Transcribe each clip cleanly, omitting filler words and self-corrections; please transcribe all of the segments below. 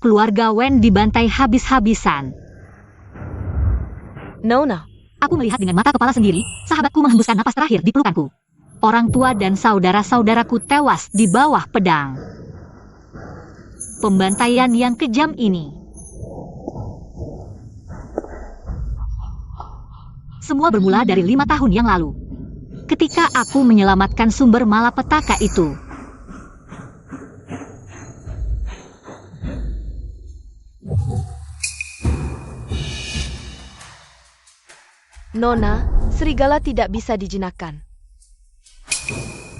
keluarga Wen dibantai habis-habisan. Nona. Aku melihat dengan mata kepala sendiri, sahabatku menghembuskan napas terakhir di pelukanku. Orang tua dan saudara-saudaraku tewas di bawah pedang. Pembantaian yang kejam ini. Semua bermula dari 5 tahun yang lalu. Ketika aku menyelamatkan sumber malapetaka itu. Nona, serigala tidak bisa dijinakkan.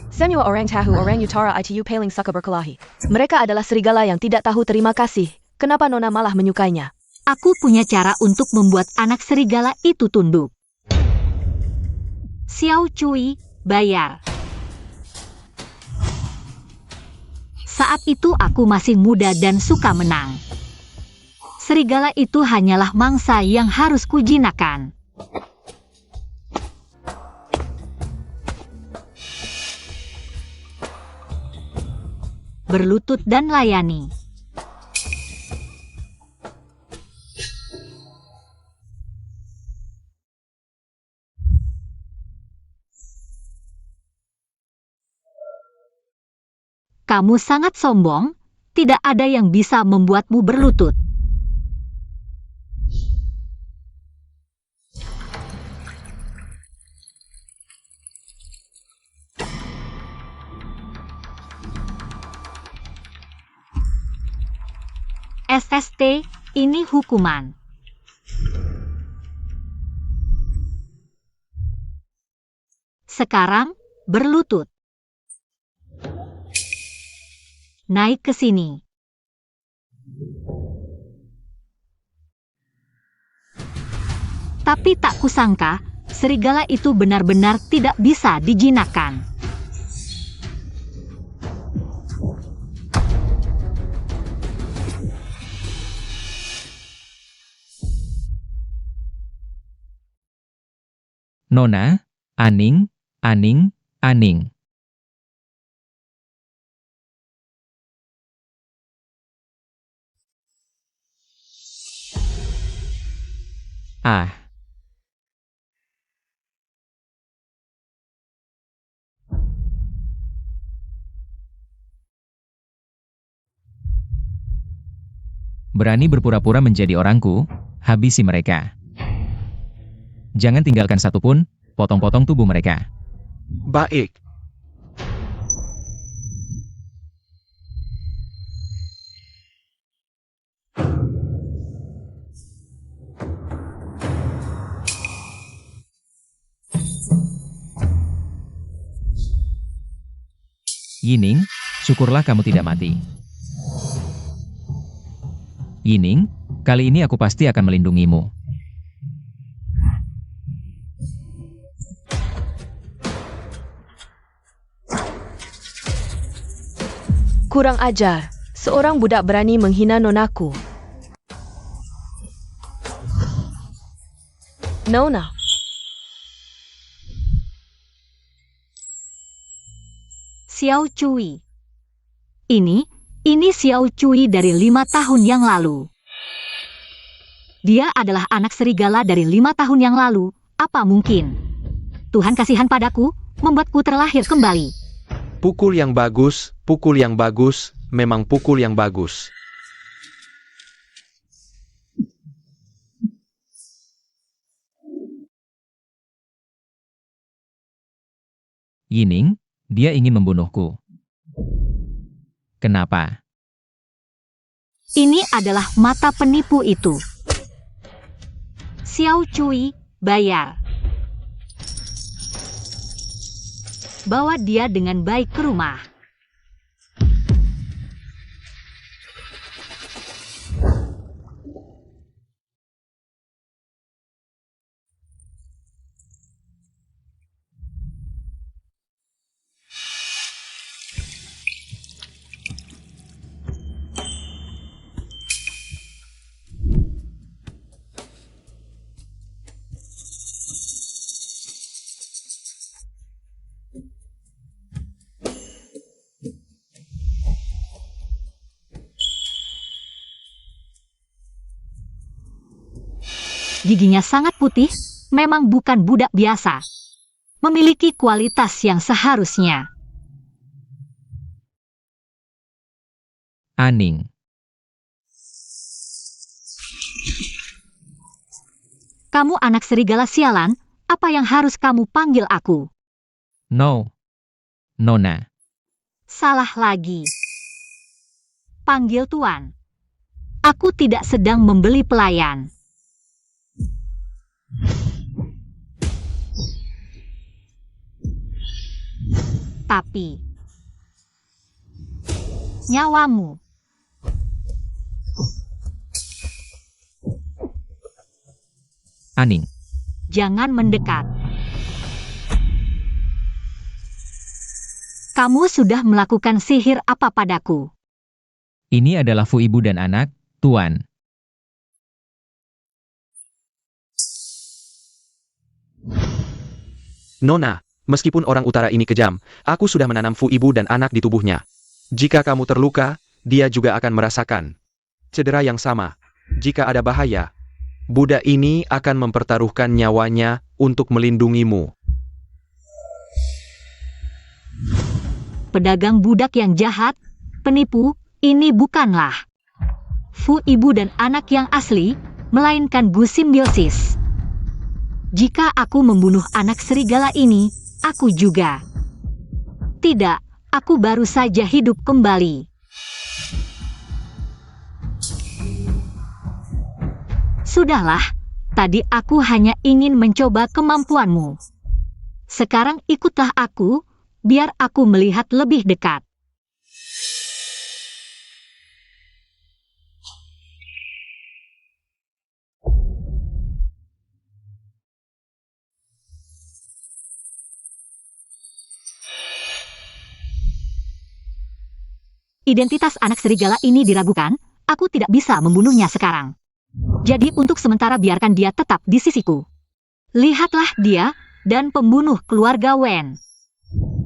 Semua orang tahu orang utara itu paling suka berkelahi. Mereka adalah serigala yang tidak tahu terima kasih. Kenapa Nona malah menyukainya? Aku punya cara untuk membuat anak serigala itu tunduk. Xiao Cui, bayar. Saat itu aku masih muda dan suka menang. Serigala itu hanyalah mangsa yang harus kujinakkan. Berlutut dan layani. Kamu sangat sombong, tidak ada yang bisa membuatmu berlutut. SST, ini hukuman. Sekarang, berlutut. Naik ke sini. Tapi tak kusangka, serigala itu benar-benar tidak bisa dijinakkan. Nona, Aning, Aning, Aning. Ah. Berani berpura-pura menjadi orangku, habisi mereka. Jangan tinggalkan satupun, potong-potong tubuh mereka. Baik. Yining, syukurlah kamu tidak mati. Yining, kali ini aku pasti akan melindungimu. Kurang ajar, seorang budak berani menghina nonaku. Nona. Xiao Cui. Ini Xiao Cui dari 5 tahun yang lalu. Dia adalah anak serigala dari 5 tahun yang lalu. Apa mungkin? Tuhan kasihan padaku, membuatku terlahir kembali. Pukul yang bagus, memang pukul yang bagus. Yining, dia ingin membunuhku. Kenapa? Ini adalah mata penipu itu. Xiao Cui, bayar. Bawa dia dengan baik ke rumah. giginya sangat putih, memang bukan budak biasa. Memiliki kualitas yang seharusnya. Aning. Kamu anak serigala sialan, apa yang harus kamu panggil aku? No. Nona. Salah lagi. Panggil Tuan. Aku tidak sedang membeli pelayan. Tapi nyawamu. Aning. Jangan mendekat. Kamu sudah melakukan sihir apa padaku? Ini adalah Fu ibu dan anak, Tuan. Nona, meskipun orang utara ini kejam, aku sudah menanam Fu ibu dan anak di tubuhnya. Jika kamu terluka, dia juga akan merasakan cedera yang sama. Jika ada bahaya, budak ini akan mempertaruhkan nyawanya untuk melindungimu. Pedagang budak yang jahat, penipu, ini bukanlah Fu ibu dan anak yang asli, melainkan Bu Simbiosis. Jika aku membunuh anak serigala ini, aku juga. Tidak, aku baru saja hidup kembali. Sudahlah, tadi aku hanya ingin mencoba kemampuanmu. Sekarang ikutlah aku, biar aku melihat lebih dekat. Identitas anak serigala ini diragukan, aku tidak bisa membunuhnya sekarang. Jadi untuk sementara biarkan dia tetap di sisiku. Lihatlah dia, dan pembunuh keluarga Wen.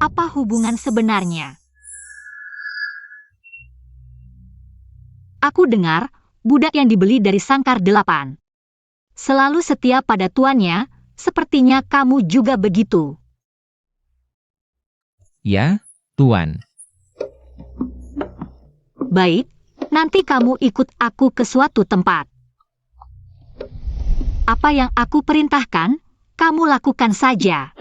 Apa hubungan sebenarnya? Aku dengar, budak yang dibeli dari Sangkar 8. Selalu setia pada tuannya, sepertinya kamu juga begitu. Ya, Tuan. Baik, nanti kamu ikut aku ke suatu tempat. Apa yang aku perintahkan, kamu lakukan saja.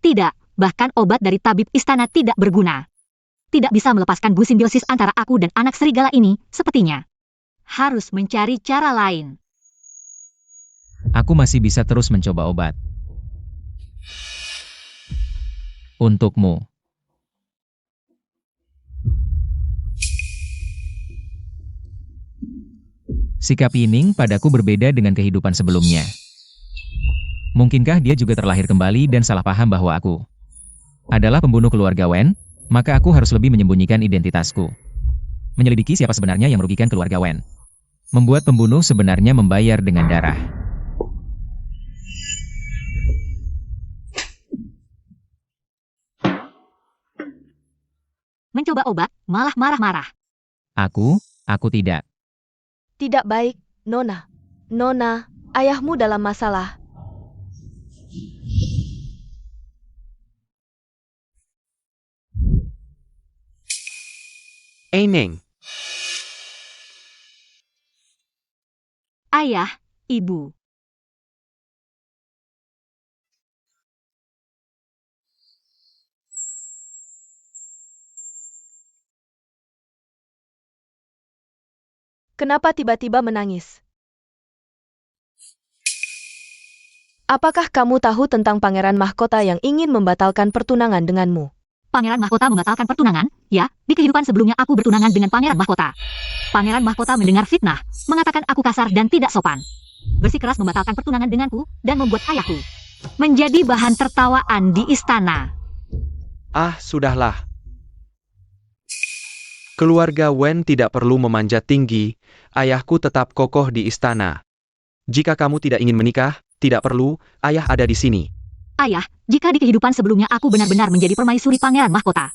Tidak, bahkan obat dari tabib istana tidak berguna. Tidak bisa melepaskan Bu Simbiosis antara aku dan anak serigala ini, sepertinya. Harus mencari cara lain. Aku masih bisa terus mencoba obat. Untukmu. Sikap Yining padaku berbeda dengan kehidupan sebelumnya. Mungkinkah dia juga terlahir kembali dan salah paham bahwa aku adalah pembunuh keluarga Wen? Maka aku harus lebih menyembunyikan identitasku. Menyelidiki siapa sebenarnya yang merugikan keluarga Wen. Membuat pembunuh sebenarnya membayar dengan darah. Mencoba obat, malah marah-marah. Aku tidak. Tidak baik, Nona. Nona, ayahmu dalam masalah. Eneng, Ayah, Ibu. Kenapa tiba-tiba menangis? Apakah kamu tahu tentang pangeran mahkota yang ingin membatalkan pertunangan denganmu? Pangeran Mahkota membatalkan pertunangan? Ya, di kehidupan sebelumnya aku bertunangan dengan Pangeran Mahkota. Pangeran Mahkota mendengar fitnah, mengatakan aku kasar dan tidak sopan. Bersikeras membatalkan pertunangan denganku dan membuat ayahku menjadi bahan tertawaan di istana. Ah, sudahlah. Keluarga Wen tidak perlu memanjat tinggi, ayahku tetap kokoh di istana. Jika kamu tidak ingin menikah, tidak perlu, ayah ada di sini. Ayah, jika di kehidupan sebelumnya aku benar-benar menjadi permaisuri Pangeran Mahkota,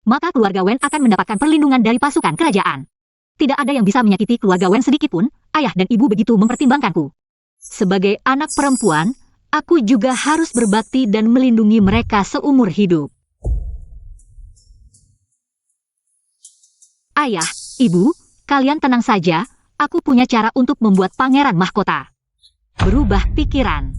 maka keluarga Wen akan mendapatkan perlindungan dari pasukan kerajaan. Tidak ada yang bisa menyakiti keluarga Wen sedikitpun, ayah dan ibu begitu mempertimbangkanku. Sebagai anak perempuan, aku juga harus berbakti dan melindungi mereka seumur hidup. Ayah, ibu, kalian tenang saja, aku punya cara untuk membuat Pangeran Mahkota berubah pikiran.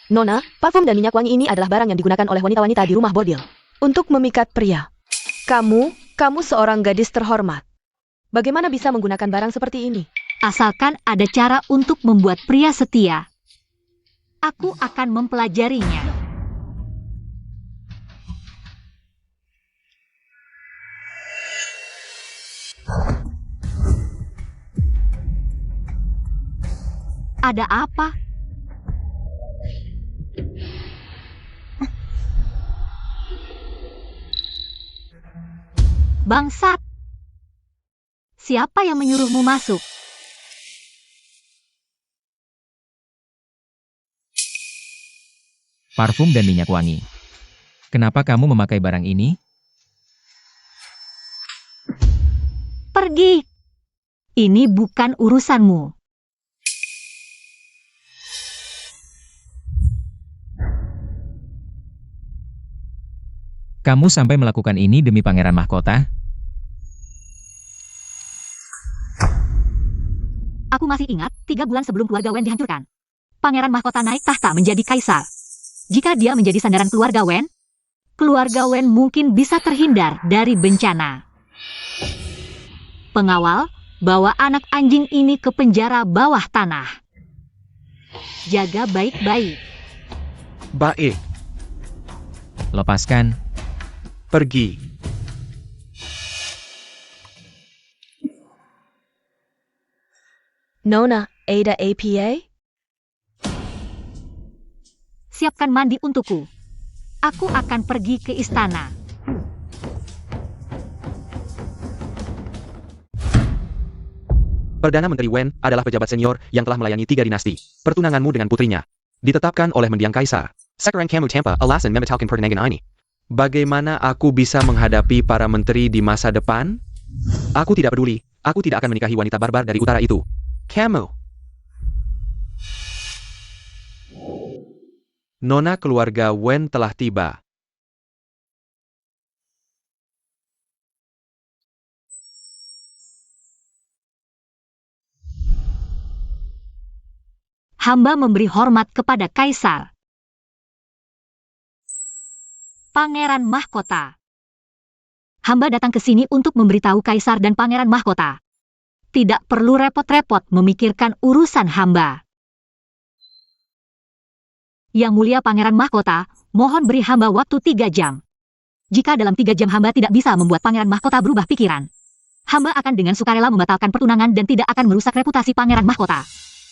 Nona, parfum dan minyak wangi ini adalah barang yang digunakan oleh wanita-wanita di rumah bordil untuk memikat pria. Kamu seorang gadis terhormat. Bagaimana bisa menggunakan barang seperti ini? Asalkan ada cara untuk membuat pria setia, aku akan mempelajarinya. Ada apa? Bangsat! Siapa yang menyuruhmu masuk? Parfum dan minyak wangi. Kenapa kamu memakai barang ini? Pergi! Ini bukan urusanmu. Kamu sampai melakukan ini demi Pangeran Mahkota? Aku masih ingat, 3 bulan sebelum keluarga Wen dihancurkan, Pangeran Mahkota naik tahta menjadi kaisar. Jika dia menjadi sandaran keluarga Wen mungkin bisa terhindar dari bencana. Pengawal, bawa anak anjing ini ke penjara bawah tanah. Jaga baik-baik. Baik, Lepaskan. pergi. Nona, Ada APA? Siapkan mandi untukku. Aku akan pergi ke istana. Perdana Menteri Wen adalah pejabat senior yang telah melayani 3 dinasti. Pertunanganmu dengan putrinya ditetapkan oleh mendiang kaisar. Sekarang kamu tanpa alasan membatalkan pertunangan ini. Bagaimana aku bisa menghadapi para menteri di masa depan? Aku tidak peduli. Aku tidak akan menikahi wanita barbar dari utara itu. Kamu. Nona keluarga Wen telah tiba. Hamba memberi hormat kepada kaisar. Pangeran Mahkota. Hamba datang ke sini untuk memberitahu kaisar dan Pangeran Mahkota. Tidak perlu repot-repot memikirkan urusan hamba. Yang mulia Pangeran Mahkota, mohon beri hamba waktu 3 jam. Jika dalam 3 jam hamba tidak bisa membuat Pangeran Mahkota berubah pikiran, hamba akan dengan sukarela membatalkan pertunangan dan tidak akan merusak reputasi Pangeran Mahkota.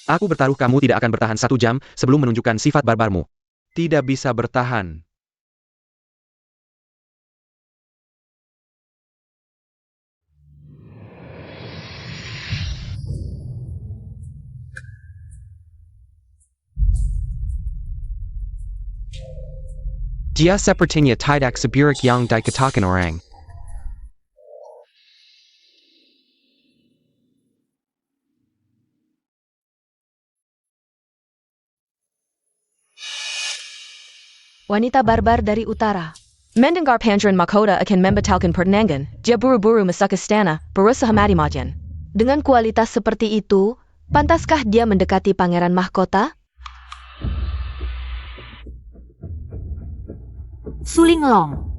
Aku bertaruh kamu tidak akan bertahan 1 jam sebelum menunjukkan sifat barbarmu. Tidak bisa bertahan. Dia sepertinya tidak seburuk yang dikatakan orang. Wanita barbar dari utara. Mendengar Pangeran Mahkota akan membatalkan pertunangan, dia buru-buru masuk istana, berusaha mati-matian. Dengan kualitas seperti itu, Pantaskah dia mendekati pangeran mahkota? Suling Long.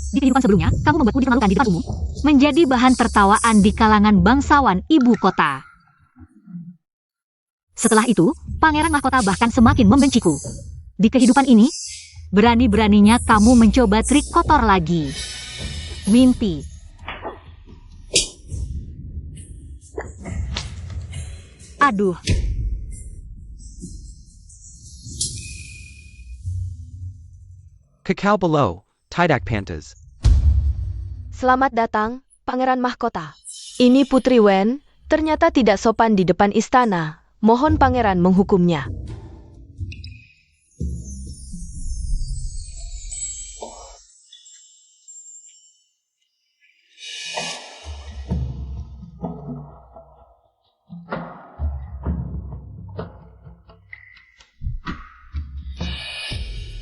Di kehidupan sebelumnya, kamu membuatku dipermalukan di depan umum, menjadi bahan tertawaan di kalangan bangsawan ibu kota. Setelah itu, pangeran mahkota bahkan semakin membenciku. Di kehidupan ini, berani-beraninya kamu mencoba trik kotor lagi. Mimpi. Aduh. Kakao below, Tidak Pantas. Selamat datang, pangeran mahkota. Ini Putri Wen, ternyata tidak sopan di depan istana. Mohon pangeran menghukumnya.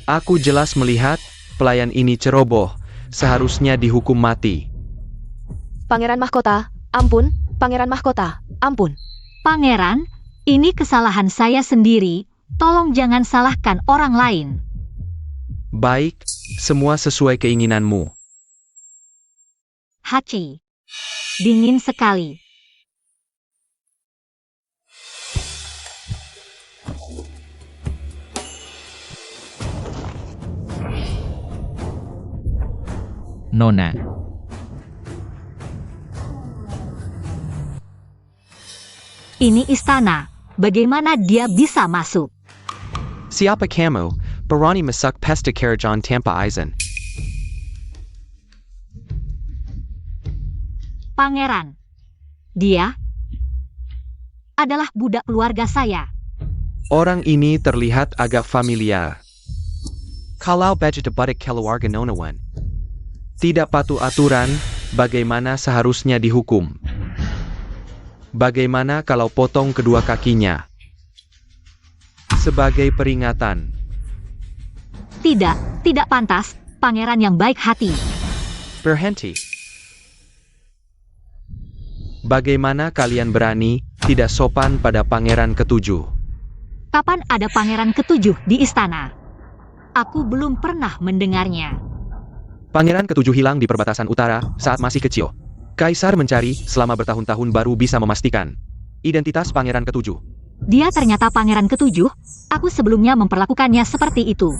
Aku jelas melihat pelayan ini ceroboh, seharusnya dihukum mati. Pangeran mahkota, ampun, pangeran mahkota, ampun. Pangeran, ini kesalahan saya sendiri. Tolong jangan salahkan orang lain. Baik, semua sesuai keinginanmu. Hachi. Dingin sekali. Nona. Ini istana. Bagaimana dia bisa masuk? Siapa kamu, berani masuk pesta kerajaan tanpa izin? Pangeran. Dia adalah budak keluarga saya. Orang ini terlihat agak familiar. Kalau baju debatik keluarga Nonawan tidak patuh aturan, bagaimana seharusnya dihukum? Bagaimana kalau potong kedua kakinya? Sebagai peringatan. Tidak pantas, pangeran yang baik hati. Berhenti. Bagaimana kalian berani tidak sopan pada pangeran ketujuh? Kapan ada pangeran ketujuh di istana? Aku belum pernah mendengarnya. Pangeran ketujuh hilang di perbatasan utara saat masih kecil. Kaisar mencari selama bertahun-tahun baru bisa memastikan identitas pangeran ketujuh. Dia ternyata pangeran ketujuh. Aku sebelumnya memperlakukannya seperti itu.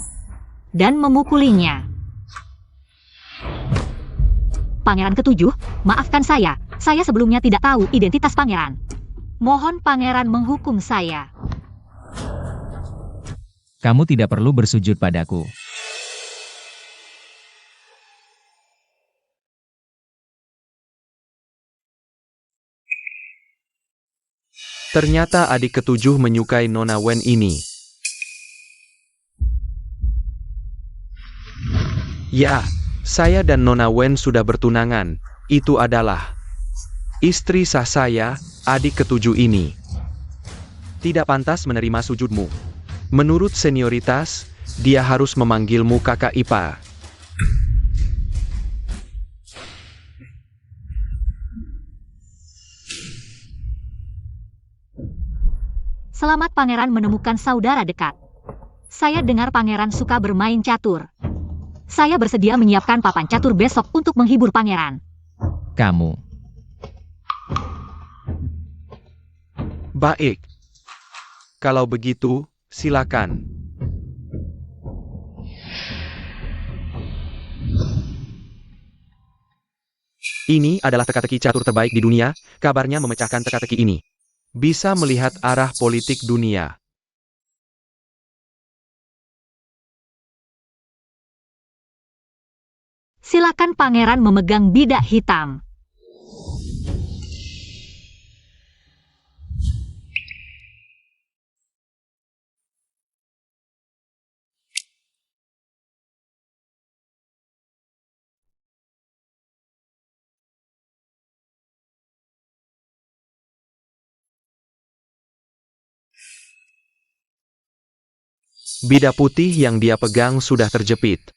Dan memukulinya. Pangeran ketujuh, maafkan saya. Saya sebelumnya tidak tahu identitas pangeran. Mohon pangeran menghukum saya. Kamu tidak perlu bersujud padaku. Ternyata adik ketujuh menyukai Nona Wen ini. Ya, saya dan Nona Wen sudah bertunangan. Itu adalah istri sah saya, adik ketujuh ini. Tidak pantas menerima sujudmu. Menurut senioritas, dia harus memanggilmu kakak ipar. Selamat pangeran menemukan saudara dekat. Saya dengar pangeran suka bermain catur. Saya bersedia menyiapkan papan catur besok untuk menghibur pangeran. Kamu. Baik. Kalau begitu, silakan. Ini adalah teka-teki catur terbaik di dunia, kabarnya memecahkan teka-teki ini. Bisa melihat arah politik dunia. Silakan pangeran memegang bidak hitam. Bidak putih yang dia pegang sudah terjepit.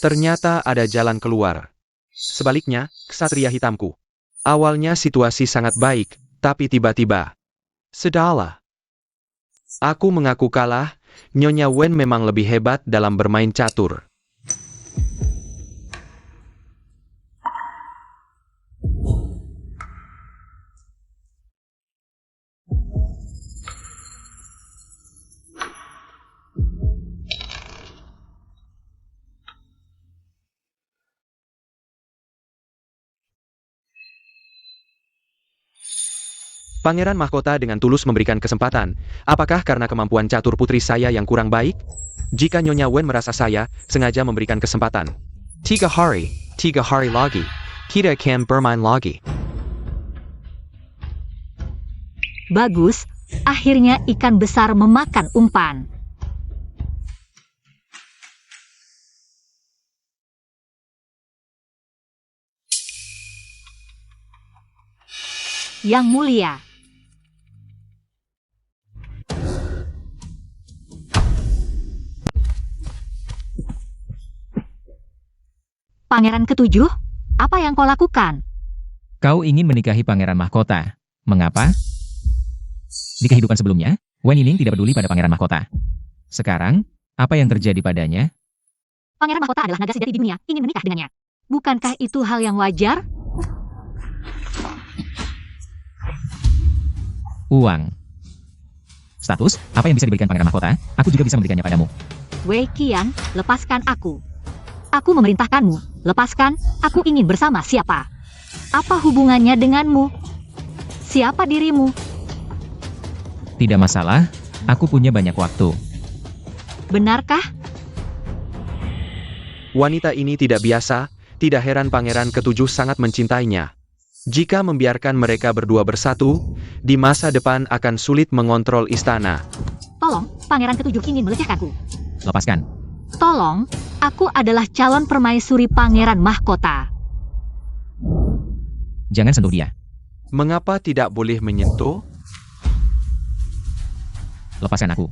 Ternyata ada jalan keluar. Sebaliknya, ksatria hitamku. Awalnya situasi sangat baik, tapi tiba-tiba Sudahlah. Aku mengaku kalah, Nyonya Wen memang lebih hebat dalam bermain catur. Pangeran Mahkota dengan tulus memberikan kesempatan. Apakah karena kemampuan catur putri saya yang kurang baik? Jika Nyonya Wen merasa saya sengaja memberikan kesempatan. 3 hari lagi. Kita akan bermain lagi. Bagus, akhirnya ikan besar memakan umpan. Yang mulia. Pangeran ketujuh, apa yang kau lakukan? Kau ingin menikahi Pangeran Mahkota. Mengapa? Di kehidupan sebelumnya, Wen Yining tidak peduli pada Pangeran Mahkota. Sekarang, apa yang terjadi padanya? Pangeran Mahkota adalah naga sejati di dunia, ingin menikah dengannya. Bukankah itu hal yang wajar? Uang. Status, apa yang bisa diberikan Pangeran Mahkota, aku juga bisa memberikannya padamu. Wei Qian, lepaskan aku. Aku memerintahkanmu, lepaskan, aku ingin bersama siapa? Apa hubungannya denganmu? Siapa dirimu? Tidak masalah, aku punya banyak waktu. Benarkah? Wanita ini tidak biasa, tidak heran Pangeran ketujuh sangat mencintainya. Jika membiarkan mereka berdua bersatu, di masa depan akan sulit mengontrol istana. Tolong, Pangeran ketujuh ingin melecehkanku. Lepaskan. Tolong, aku adalah calon permaisuri Pangeran Mahkota. Jangan sentuh dia. Mengapa tidak boleh menyentuh? Lepaskan aku.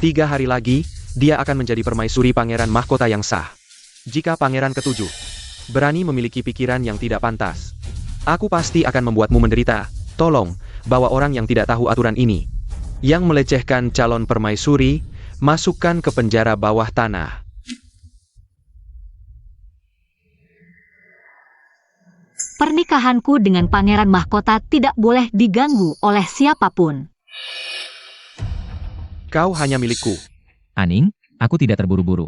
3 hari lagi, dia akan menjadi permaisuri Pangeran Mahkota yang sah. Jika Pangeran ketujuh berani memiliki pikiran yang tidak pantas, aku pasti akan membuatmu menderita. Tolong, bawa orang yang tidak tahu aturan ini, yang melecehkan calon permaisuri, masukkan ke penjara bawah tanah. Pernikahanku dengan Pangeran Mahkota tidak boleh diganggu oleh siapapun. Kau hanya milikku. Aning, aku tidak terburu-buru.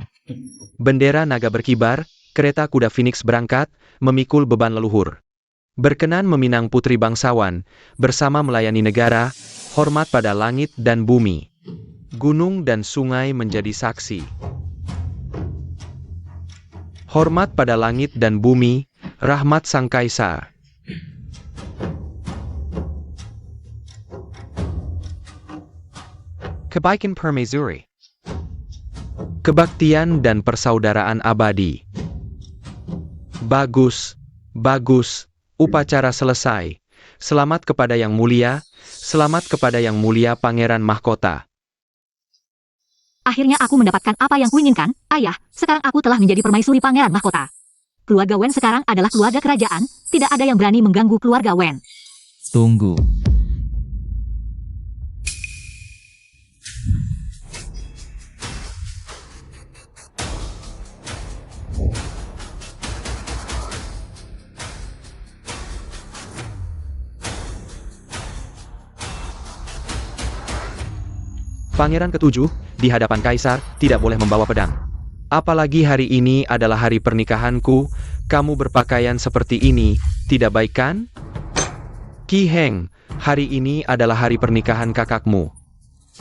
Bendera naga berkibar, kereta kuda Phoenix berangkat, memikul beban leluhur. Berkenan meminang putri bangsawan, bersama melayani negara, hormat pada langit dan bumi. Gunung dan sungai menjadi saksi. Hormat pada langit dan bumi, rahmat sang kaisar. Kebaikan permaisuri. Kebaktian dan persaudaraan abadi. Bagus, bagus, upacara selesai. Selamat kepada yang mulia, selamat kepada yang mulia Pangeran Mahkota. Akhirnya aku mendapatkan apa yang kuinginkan, ayah, sekarang aku telah menjadi permaisuri Pangeran Mahkota. Keluarga Wen sekarang adalah keluarga kerajaan, tidak ada yang berani mengganggu keluarga Wen. Tunggu. Pangeran ketujuh, di hadapan kaisar, tidak boleh membawa pedang. Apalagi hari ini adalah hari pernikahanku, kamu berpakaian seperti ini, tidak baik kan? Qi Heng, hari ini adalah hari pernikahan kakakmu.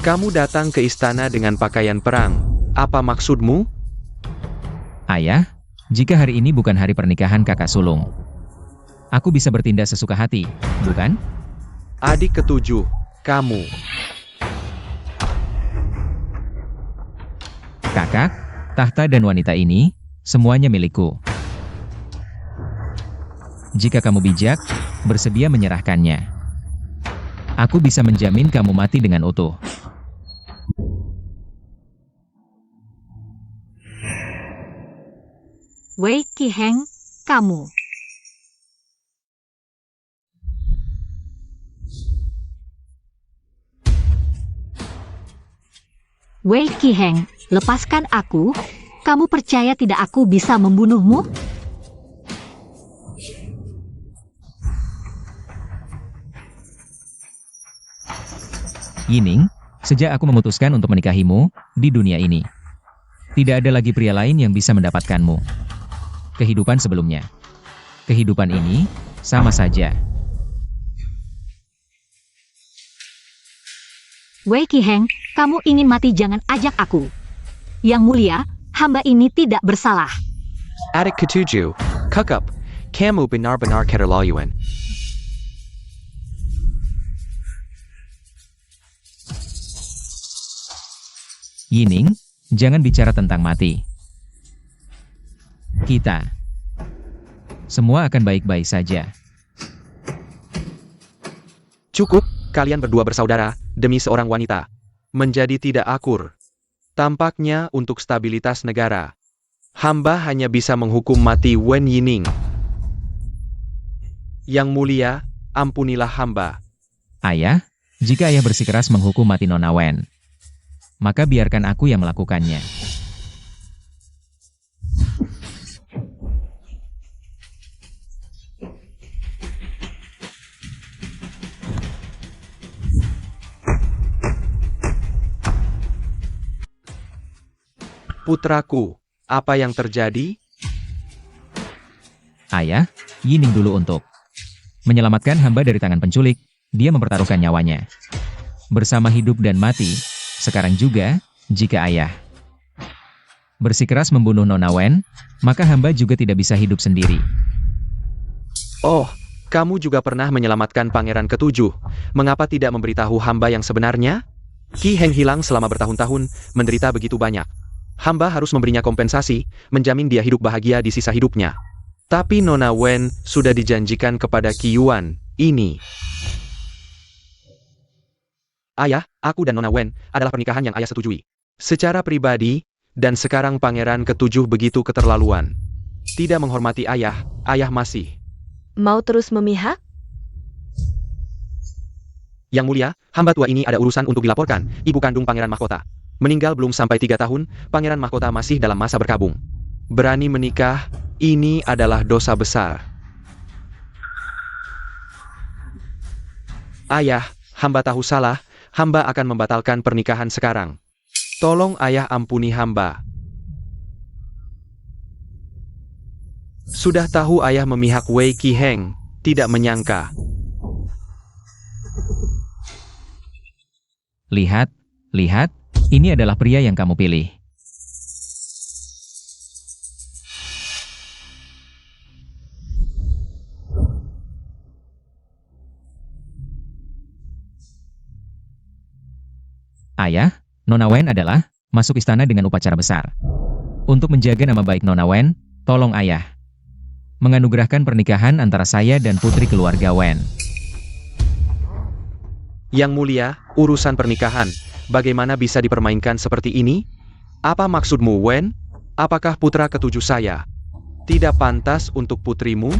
Kamu datang ke istana dengan pakaian perang, apa maksudmu? Ayah, jika hari ini bukan hari pernikahan kakak sulung, aku bisa bertindak sesuka hati, bukan? Adik ketujuh, kamu. Kakak, tahta dan wanita ini, semuanya milikku. Jika kamu bijak, bersedia menyerahkannya, aku bisa menjamin kamu mati dengan utuh. Wei Qi Heng, kamu. Wei Qiheng, lepaskan aku. Kamu percaya tidak aku bisa membunuhmu? Yining, sejak aku memutuskan untuk menikahimu, di dunia ini, tidak ada lagi pria lain yang bisa mendapatkanmu. Kehidupan sebelumnya. Kehidupan ini, sama saja. Wei Qiheng, kamu ingin mati jangan ajak aku. Yang mulia, hamba ini tidak bersalah. Adik ketujuh, Kekup, kamu benar-benar keterlaluan. Yining, jangan bicara tentang mati. Kita. Semua akan baik-baik saja. Cukup, kalian berdua bersaudara, demi seorang wanita. Menjadi tidak akur. Tampaknya untuk stabilitas negara. Hamba hanya bisa menghukum mati Wen Yining. Yang mulia, ampunilah hamba. Ayah, jika ayah bersikeras menghukum mati Nona Wen, maka biarkan aku yang melakukannya. Putraku, apa yang terjadi? Ayah, Yining dulu untuk menyelamatkan hamba dari tangan penculik. Dia mempertaruhkan nyawanya. Bersama hidup dan mati, sekarang juga, jika ayah bersikeras membunuh Nona Wen, maka hamba juga tidak bisa hidup sendiri. Oh, kamu juga pernah menyelamatkan Pangeran Ketujuh. Mengapa tidak memberitahu hamba yang sebenarnya? Qi Heng hilang selama bertahun-tahun, menderita begitu banyak. Hamba harus memberinya kompensasi, menjamin dia hidup bahagia di sisa hidupnya. Tapi Nona Wen sudah dijanjikan kepada Qi Yuan, ini. Ayah, aku dan Nona Wen adalah pernikahan yang ayah setujui. Secara pribadi, dan sekarang Pangeran Ketujuh begitu keterlaluan. Tidak menghormati ayah, ayah masih. Mau terus memihak? Yang mulia, hamba tua ini ada urusan untuk dilaporkan, ibu kandung Pangeran Mahkota. Meninggal belum sampai 3 tahun, Pangeran Mahkota masih dalam masa berkabung. Berani menikah, ini adalah dosa besar. Ayah, hamba tahu salah, hamba akan membatalkan pernikahan sekarang. Tolong ayah ampuni hamba. Sudah tahu ayah memihak Wei Qiheng, tidak menyangka. Lihat, lihat, ini adalah pria yang kamu pilih. Ayah, Nona Wen adalah masuk istana dengan upacara besar. Untuk menjaga nama baik Nona Wen, tolong ayah menganugerahkan pernikahan antara saya dan putri keluarga Wen. Yang mulia, urusan pernikahan, bagaimana bisa dipermainkan seperti ini? Apa maksudmu, Wen? Apakah putra ketujuh saya tidak pantas untuk putrimu?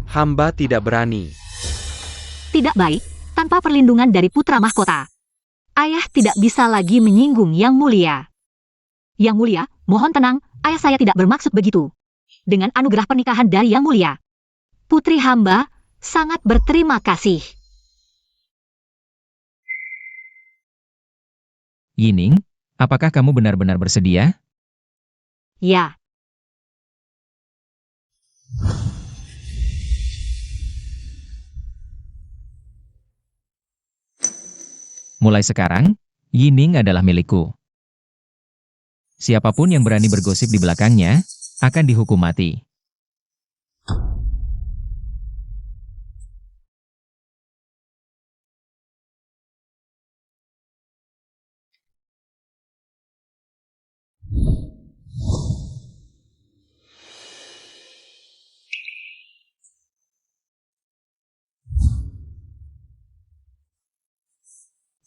Hamba tidak berani. Tidak baik, tanpa perlindungan dari putra mahkota. Ayah tidak bisa lagi menyinggung Yang Mulia. Yang Mulia, mohon tenang, ayah saya tidak bermaksud begitu. Dengan anugerah pernikahan dari Yang Mulia, putri hamba sangat berterima kasih. Yining, apakah kamu benar-benar bersedia? Ya, Mulai sekarang, Yining adalah milikku. Siapapun yang berani bergosip di belakangnya, akan dihukum mati.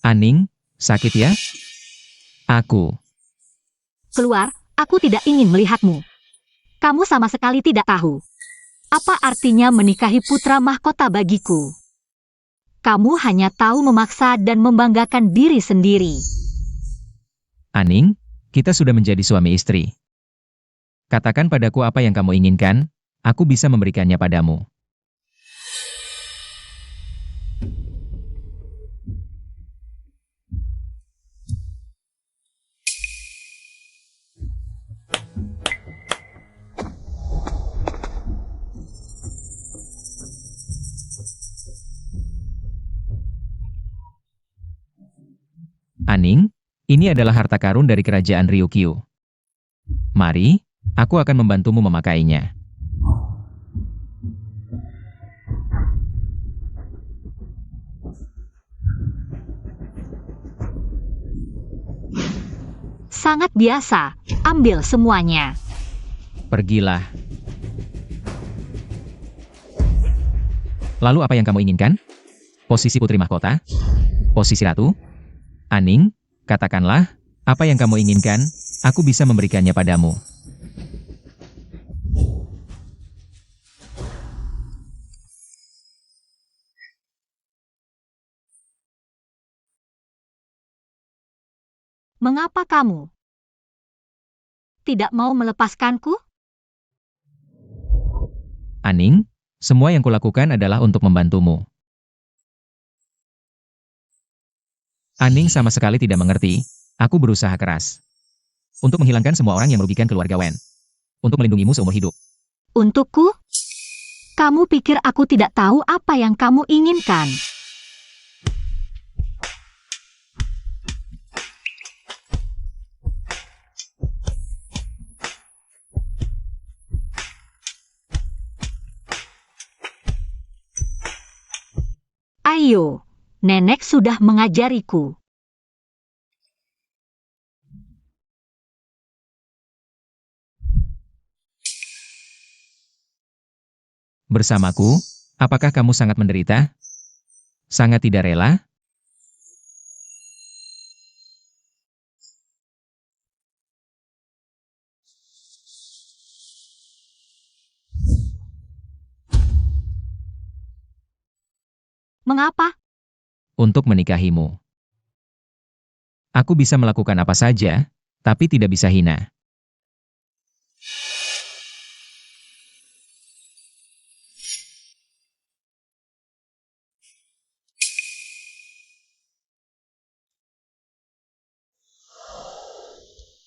Aning, sakit ya? Aku. keluar, aku tidak ingin melihatmu. Kamu sama sekali tidak tahu. Apa artinya menikahi putra mahkota bagiku? Kamu hanya tahu memaksa dan membanggakan diri sendiri. Aning, kita sudah menjadi suami istri. Katakan padaku apa yang kamu inginkan, aku bisa memberikannya padamu. Aning, ini adalah harta karun dari kerajaan Ryukyu. Mari, aku akan membantumu memakainya. Sangat biasa, ambil semuanya. Pergilah. Lalu apa yang kamu inginkan? Posisi putri mahkota? Posisi ratu? Aning, katakanlah, apa yang kamu inginkan, aku bisa memberikannya padamu. Mengapa kamu tidak mau melepaskanku? Aning, semua yang kulakukan adalah untuk membantumu. Aning sama sekali tidak mengerti, aku berusaha keras. Untuk menghilangkan semua orang yang merugikan keluarga Wen. Untuk melindungimu seumur hidup. Untukku? Kamu pikir aku tidak tahu apa yang kamu inginkan? Ayo, nenek sudah mengajariku. Bersamaku, apakah kamu sangat menderita? Sangat tidak rela? Mengapa? Untuk menikahimu. Aku bisa melakukan apa saja, tapi tidak bisa hina.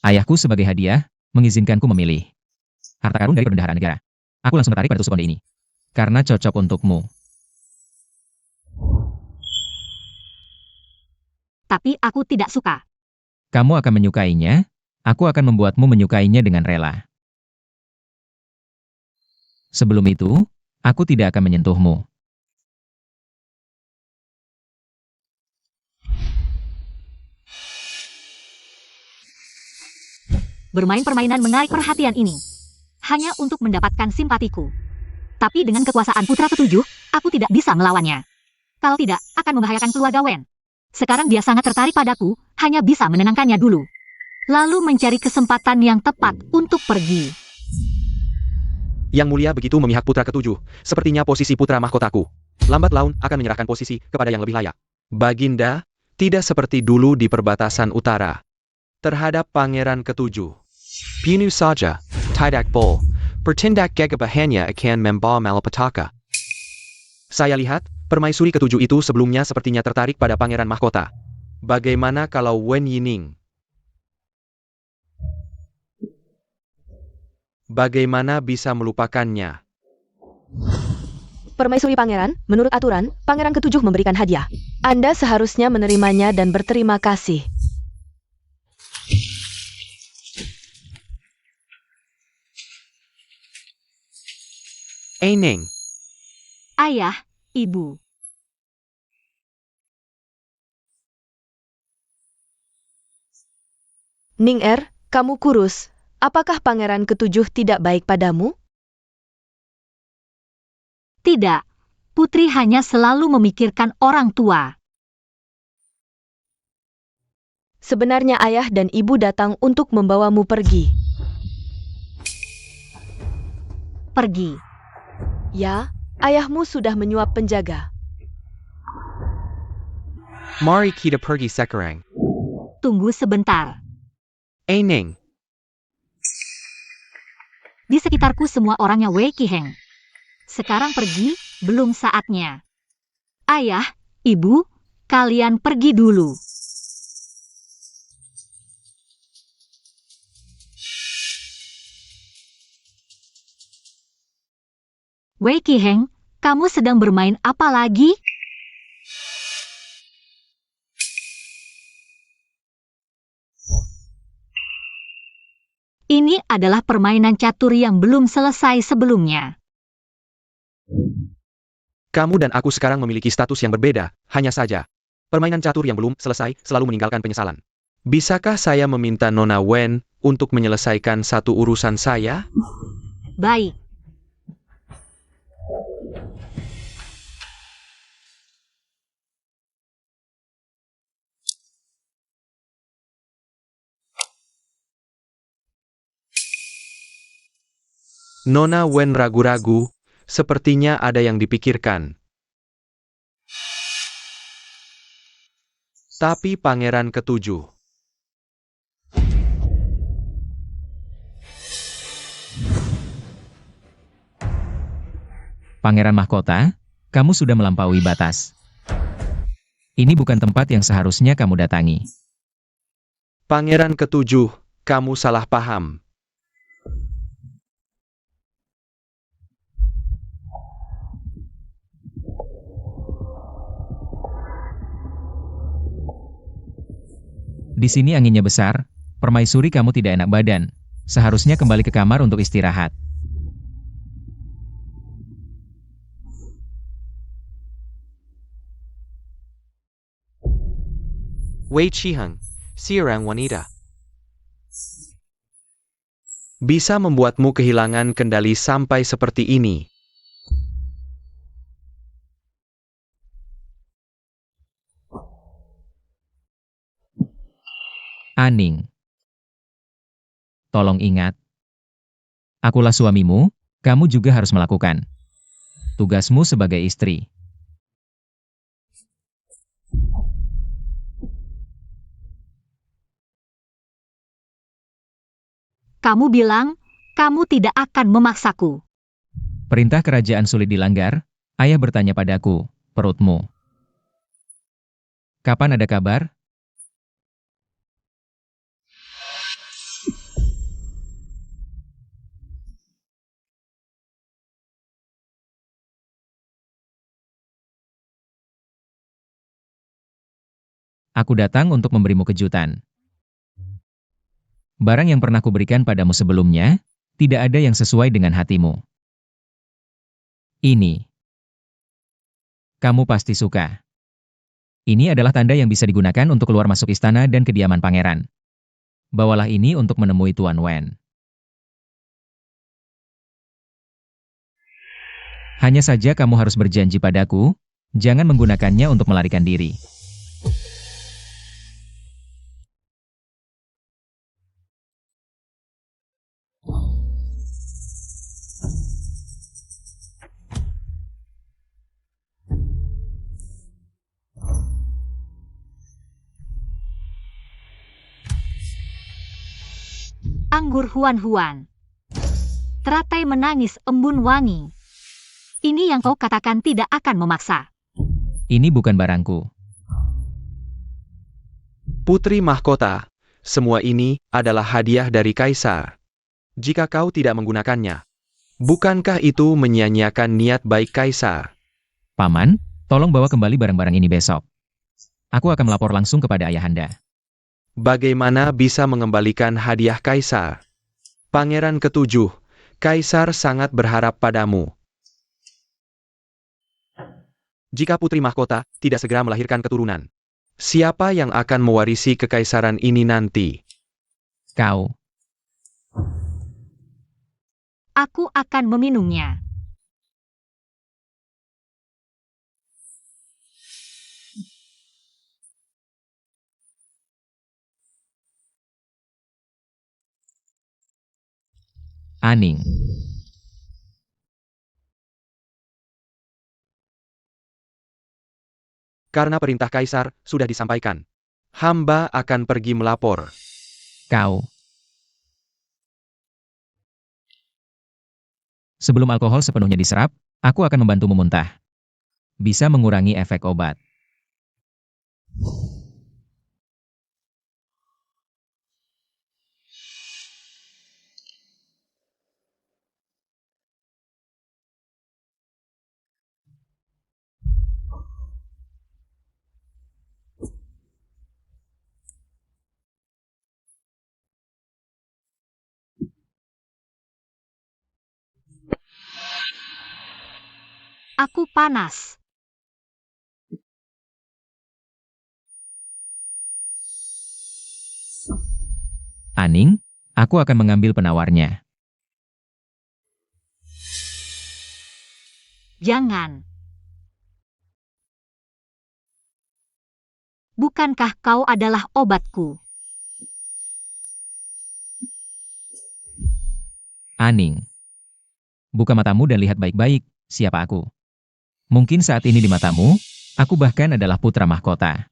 Ayahku sebagai hadiah, mengizinkanku memilih. Harta karun dari perbendaharaan negara. Aku langsung tertarik pada tusuk konde ini. Karena cocok untukmu. Tapi aku tidak suka. Kamu akan menyukainya, aku akan membuatmu menyukainya dengan rela. Sebelum itu, aku tidak akan menyentuhmu. Bermain permainan menarik perhatian ini. Hanya untuk mendapatkan simpatiku. Tapi dengan kekuasaan putra ketujuh, aku tidak bisa melawannya. Kalau tidak, akan membahayakan keluarga Wen. Sekarang dia sangat tertarik padaku, hanya bisa menenangkannya dulu. Lalu mencari kesempatan yang tepat untuk pergi. Yang mulia begitu memihak putra ketujuh, sepertinya posisi putra mahkotaku. Lambat laun akan menyerahkan posisi kepada yang lebih layak. Baginda, tidak seperti dulu di perbatasan utara. Terhadap pangeran ketujuh. Pinu saja, tidak bol, bertindak gagabahannya akan membawa malapetaka. Saya lihat, permaisuri ketujuh itu sebelumnya sepertinya tertarik pada pangeran mahkota. Bagaimana kalau Wen Yining? Bagaimana bisa melupakannya? Permaisuri pangeran, menurut aturan, pangeran ketujuh memberikan hadiah. Anda seharusnya menerimanya dan berterima kasih. Ning. Ayah, ibu. Ning kamu kurus. Apakah pangeran ketujuh tidak baik padamu? Tidak. Putri hanya selalu memikirkan orang tua. Sebenarnya ayah dan ibu datang untuk membawamu pergi. Pergi. Ya, ayahmu sudah menyuap penjaga. Mari kita pergi sekarang. Tunggu sebentar. Eneng. Di sekitarku semua orangnya Wei Qiheng. Sekarang pergi, belum saatnya. Ayah, ibu, kalian pergi dulu. Wei Qiheng, kamu sedang bermain apa lagi? Ini adalah permainan catur yang belum selesai sebelumnya. Kamu dan aku sekarang memiliki status yang berbeda, hanya saja. Permainan catur yang belum selesai selalu meninggalkan penyesalan. Bisakah saya meminta Nona Wen untuk menyelesaikan satu urusan saya? Baik. Nona Wen ragu-ragu, sepertinya ada yang dipikirkan. Tapi Pangeran Ketujuh. Pangeran Mahkota, kamu sudah melampaui batas. Ini bukan tempat yang seharusnya kamu datangi. Pangeran Ketujuh, kamu salah paham. Di sini anginnya besar, permaisuri kamu tidak enak badan. Seharusnya kembali ke kamar untuk istirahat. Wei Qiheng, seorang wanita. Bisa membuatmu kehilangan kendali sampai seperti ini. Aning. Tolong ingat. Akulah suamimu, kamu juga harus melakukan tugasmu sebagai istri. Kamu bilang, kamu tidak akan memaksaku. Perintah kerajaan sulit dilanggar, ayah bertanya padaku, perutmu. Kapan ada kabar? Aku datang untuk memberimu kejutan. Barang yang pernah kuberikan padamu sebelumnya, tidak ada yang sesuai dengan hatimu. Ini. Kamu pasti suka. Ini adalah tanda yang bisa digunakan untuk keluar masuk istana dan kediaman pangeran. Bawalah ini untuk menemui Tuan Wen. Hanya saja kamu harus berjanji padaku, jangan menggunakannya untuk melarikan diri. Anggur Huan-Huan. Teratai menangis embun wangi. Ini yang kau katakan tidak akan memaksa. Ini bukan barangku. Putri Mahkota, semua ini adalah hadiah dari Kaisar. Jika kau tidak menggunakannya, bukankah itu menyia-nyiakan niat baik Kaisar? Paman, tolong bawa kembali barang-barang ini besok. Aku akan melapor langsung kepada ayahanda. Bagaimana bisa mengembalikan hadiah Kaisar? Pangeran Ketujuh, Kaisar sangat berharap padamu. Jika Putri Mahkota tidak segera melahirkan keturunan, siapa yang akan mewarisi kekaisaran ini nanti? Kau. Aku akan meminumnya. Aning. Karena perintah Kaisar sudah disampaikan, hamba akan pergi melapor. Kau. Sebelum alkohol sepenuhnya diserap, aku akan membantu memuntah. Bisa mengurangi efek obat. Aku panas. Aning, aku akan mengambil penawarnya. Jangan. Bukankah kau adalah obatku? Aning, buka matamu dan lihat baik-baik, siapa aku. Mungkin saat ini di matamu, aku bahkan adalah putra mahkota.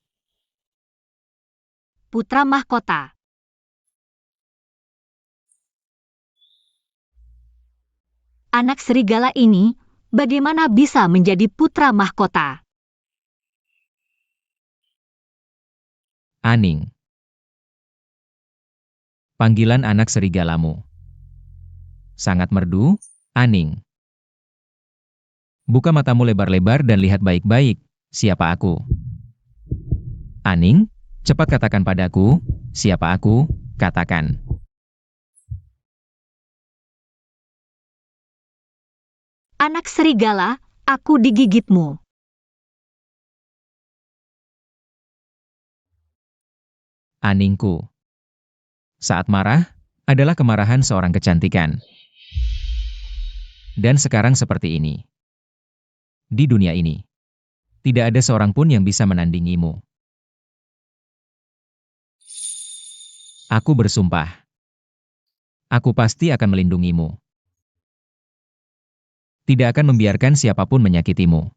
Putra mahkota. Anak serigala ini bagaimana bisa menjadi putra mahkota? Aning. Panggilan anak serigalamu. Sangat merdu, Aning. Buka matamu lebar-lebar dan lihat baik-baik, siapa aku. Aning, cepat katakan padaku, siapa aku, katakan. Anak serigala, aku digigitmu. Aningku. Saat marah, adalah kemarahan seorang kecantikan. Dan sekarang seperti ini. Di dunia ini, tidak ada seorang pun yang bisa menandingimu. Aku bersumpah. Aku pasti akan melindungimu. Tidak akan membiarkan siapapun menyakitimu.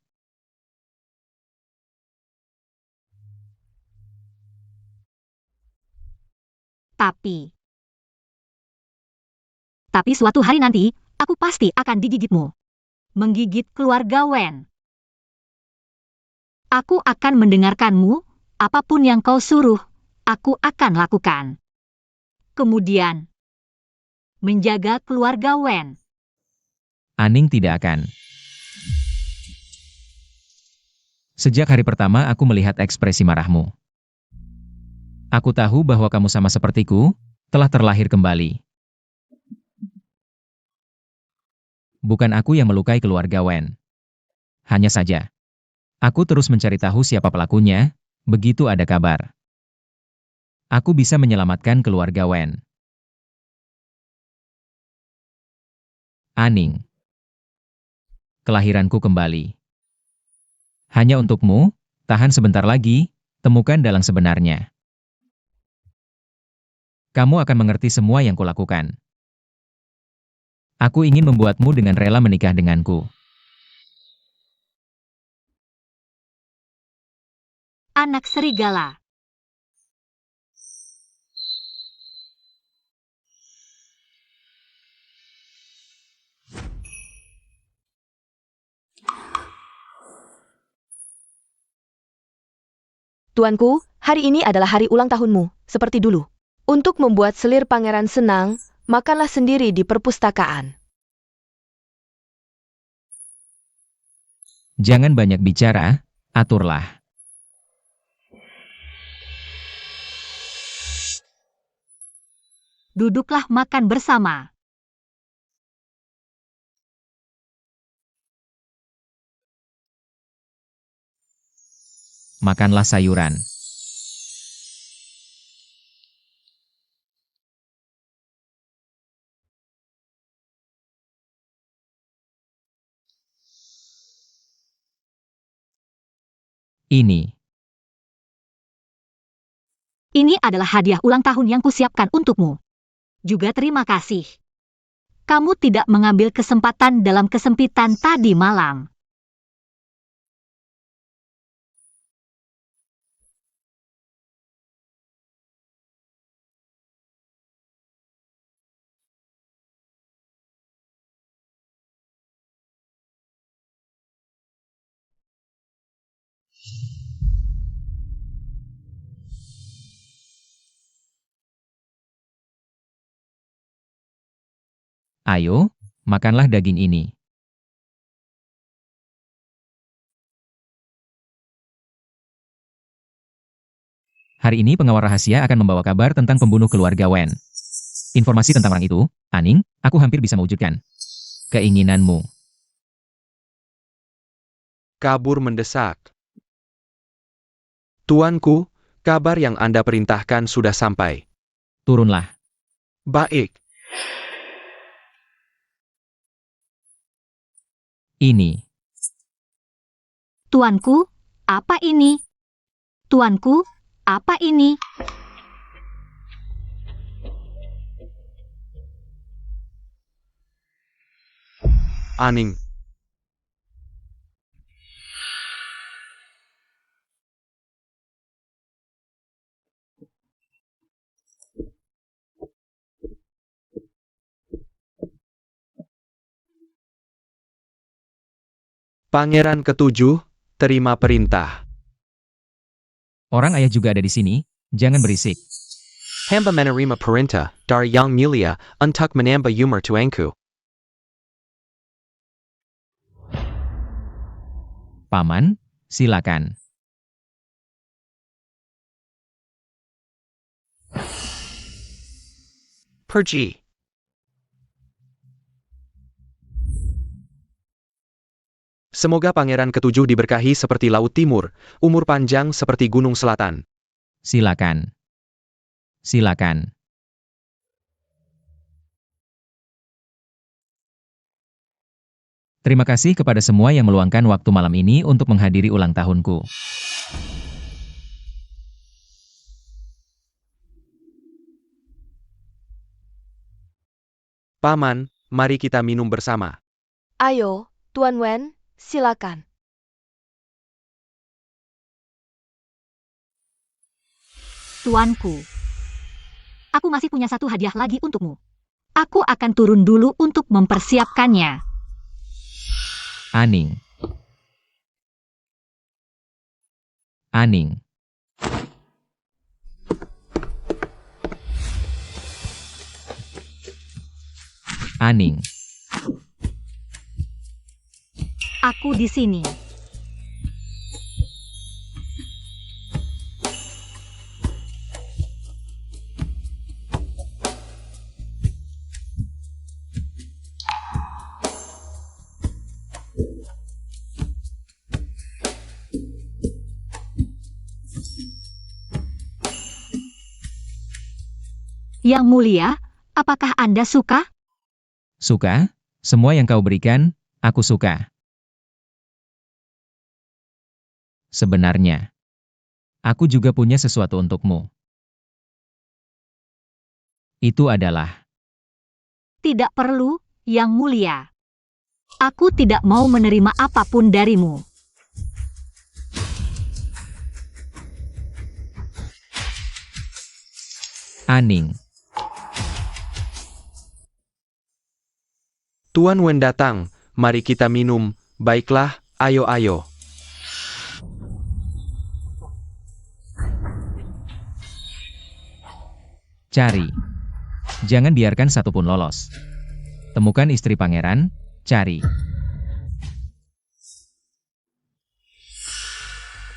Tapi suatu hari nanti, aku pasti akan digigitmu. Menggigit keluarga Wen. Aku akan mendengarkanmu, apapun yang kau suruh, aku akan lakukan. Kemudian, menjaga keluarga Wen. Aning tidak akan. Sejak hari pertama aku melihat ekspresi marahmu. Aku tahu bahwa kamu sama sepertiku, telah terlahir kembali. Bukan aku yang melukai keluarga Wen. Hanya saja, aku terus mencari tahu siapa pelakunya, begitu ada kabar. Aku bisa menyelamatkan keluarga Wen. Aning. Kelahiranku kembali. Hanya untukmu, tahan sebentar lagi, temukan dalang sebenarnya. Kamu akan mengerti semua yang kulakukan. Aku ingin membuatmu dengan rela menikah denganku. Anak serigala. Tuanku, hari ini adalah hari ulang tahunmu, seperti dulu. Untuk membuat selir pangeran senang, makanlah sendiri di perpustakaan. Jangan banyak bicara, aturlah. Duduklah makan bersama. Makanlah sayuran. Ini. Ini adalah hadiah ulang tahun yang kusiapkan untukmu. Juga terima kasih. Kamu tidak mengambil kesempatan dalam kesempitan tadi malam. Ayo, makanlah daging ini. Hari ini pengawal rahasia akan membawa kabar tentang pembunuh keluarga Wen. Informasi tentang orang itu, Aning, aku hampir bisa mewujudkan keinginanmu. Kabur mendesak. Tuanku, kabar yang Anda perintahkan sudah sampai. Turunlah. Baik. Ini. Tuanku, apa ini? Tuanku, apa ini? Aning. Pangeran ketujuh, terima perintah. Orang ayah juga ada di sini, jangan berisik. Hamba menerima perintah dari Yang Mulia untuk menambah umur tuanku. Paman, silakan. Pergi. Semoga Pangeran ketujuh diberkahi seperti Laut Timur, umur panjang seperti Gunung Selatan. Silakan. Silakan. Terima kasih kepada semua yang meluangkan waktu malam ini untuk menghadiri ulang tahunku. Paman, mari kita minum bersama. Ayo, Tuan Wen, silakan. Tuanku, aku masih punya satu hadiah lagi untukmu. Aku akan turun dulu untuk mempersiapkannya. Aning. Aning. Aning. Aku di sini. Yang Mulia, apakah Anda suka? Suka? Semua yang kau berikan, aku suka. Sebenarnya, aku juga punya sesuatu untukmu. Itu adalah Tidak perlu, Yang Mulia. Aku tidak mau menerima apapun darimu. Aning. Tuan Wen datang, mari kita minum. Baiklah, ayo. Cari. Jangan biarkan satupun lolos. Temukan istri pangeran, cari.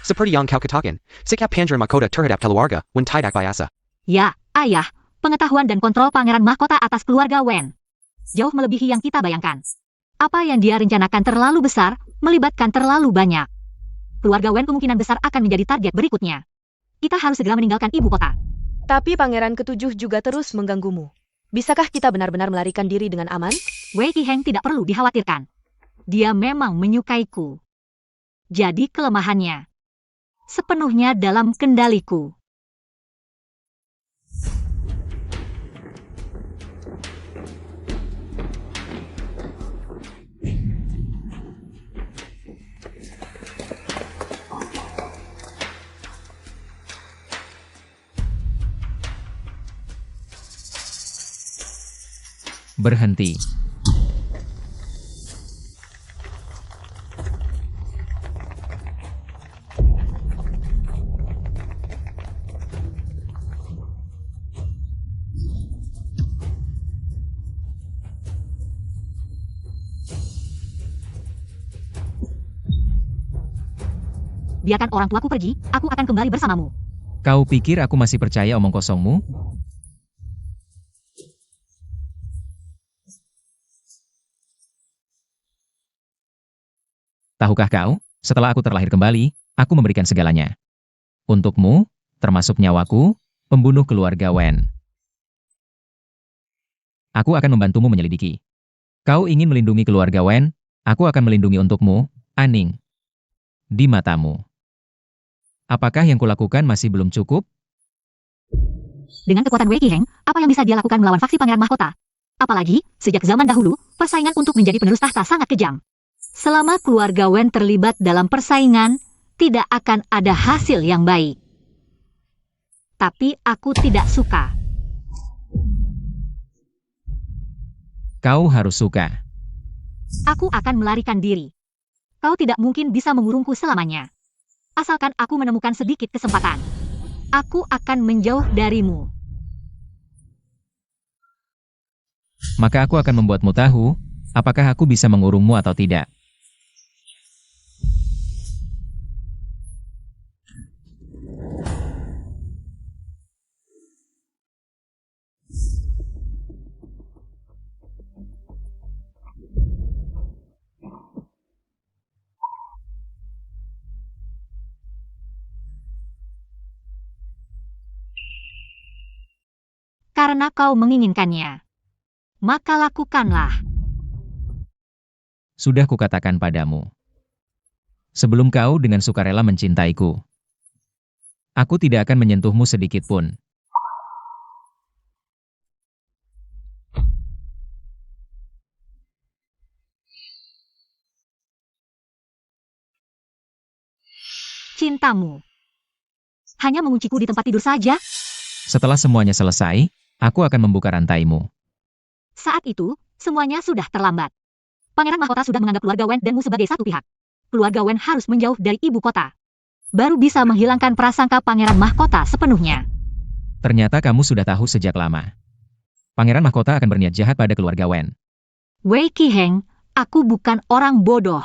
Seperti yang kau katakan, sikap pangeran mahkota terhadap keluarga, Wen tidak biasa. Ya, ayah, pengetahuan dan kontrol pangeran mahkota atas keluarga Wen jauh melebihi yang kita bayangkan. Apa yang dia rencanakan terlalu besar, melibatkan terlalu banyak. Keluarga Wen kemungkinan besar akan menjadi target berikutnya. Kita harus segera meninggalkan ibu kota. Tapi Pangeran ketujuh juga terus mengganggumu. Bisakah kita benar-benar melarikan diri dengan aman? Wei Qiheng tidak perlu dikhawatirkan. Dia memang menyukaiku. Jadi kelemahannya sepenuhnya dalam kendaliku. Berhenti. biarkan orang tuaku pergi, aku akan kembali bersamamu. Kau pikir aku masih percaya omong kosongmu? Tahukah kau, setelah aku terlahir kembali, aku memberikan segalanya. Untukmu, termasuk nyawaku, pembunuh keluarga Wen. Aku akan membantumu menyelidiki. Kau ingin melindungi keluarga Wen, aku akan melindungi untukmu, Aning. Di matamu. Apakah yang kulakukan masih belum cukup? Dengan kekuatan Wei Qiheng, apa yang bisa dia lakukan melawan faksi Pangeran Mahkota? Apalagi, sejak zaman dahulu, persaingan untuk menjadi penerus tahta sangat kejam. Selama keluarga Wen terlibat dalam persaingan, tidak akan ada hasil yang baik. Tapi aku tidak suka. Kau harus suka. Aku akan melarikan diri. Kau tidak mungkin bisa mengurungku selamanya. Asalkan aku menemukan sedikit kesempatan. Aku akan menjauh darimu. Maka aku akan membuatmu tahu, apakah aku bisa mengurungmu atau tidak. Karena kau menginginkannya. Maka lakukanlah. Sudah kukatakan padamu. Sebelum kau dengan sukarela mencintaiku, aku tidak akan menyentuhmu sedikit pun. Cintamu. Hanya mengunciku di tempat tidur saja? Setelah semuanya selesai, aku akan membuka rantaimu. Saat itu, semuanya sudah terlambat. Pangeran Mahkota sudah menganggap keluarga Wen danmu sebagai satu pihak. Keluarga Wen harus menjauh dari ibu kota. Baru bisa menghilangkan prasangka Pangeran Mahkota sepenuhnya. Ternyata kamu sudah tahu sejak lama. Pangeran Mahkota akan berniat jahat pada keluarga Wen. Wei Qiheng, aku bukan orang bodoh.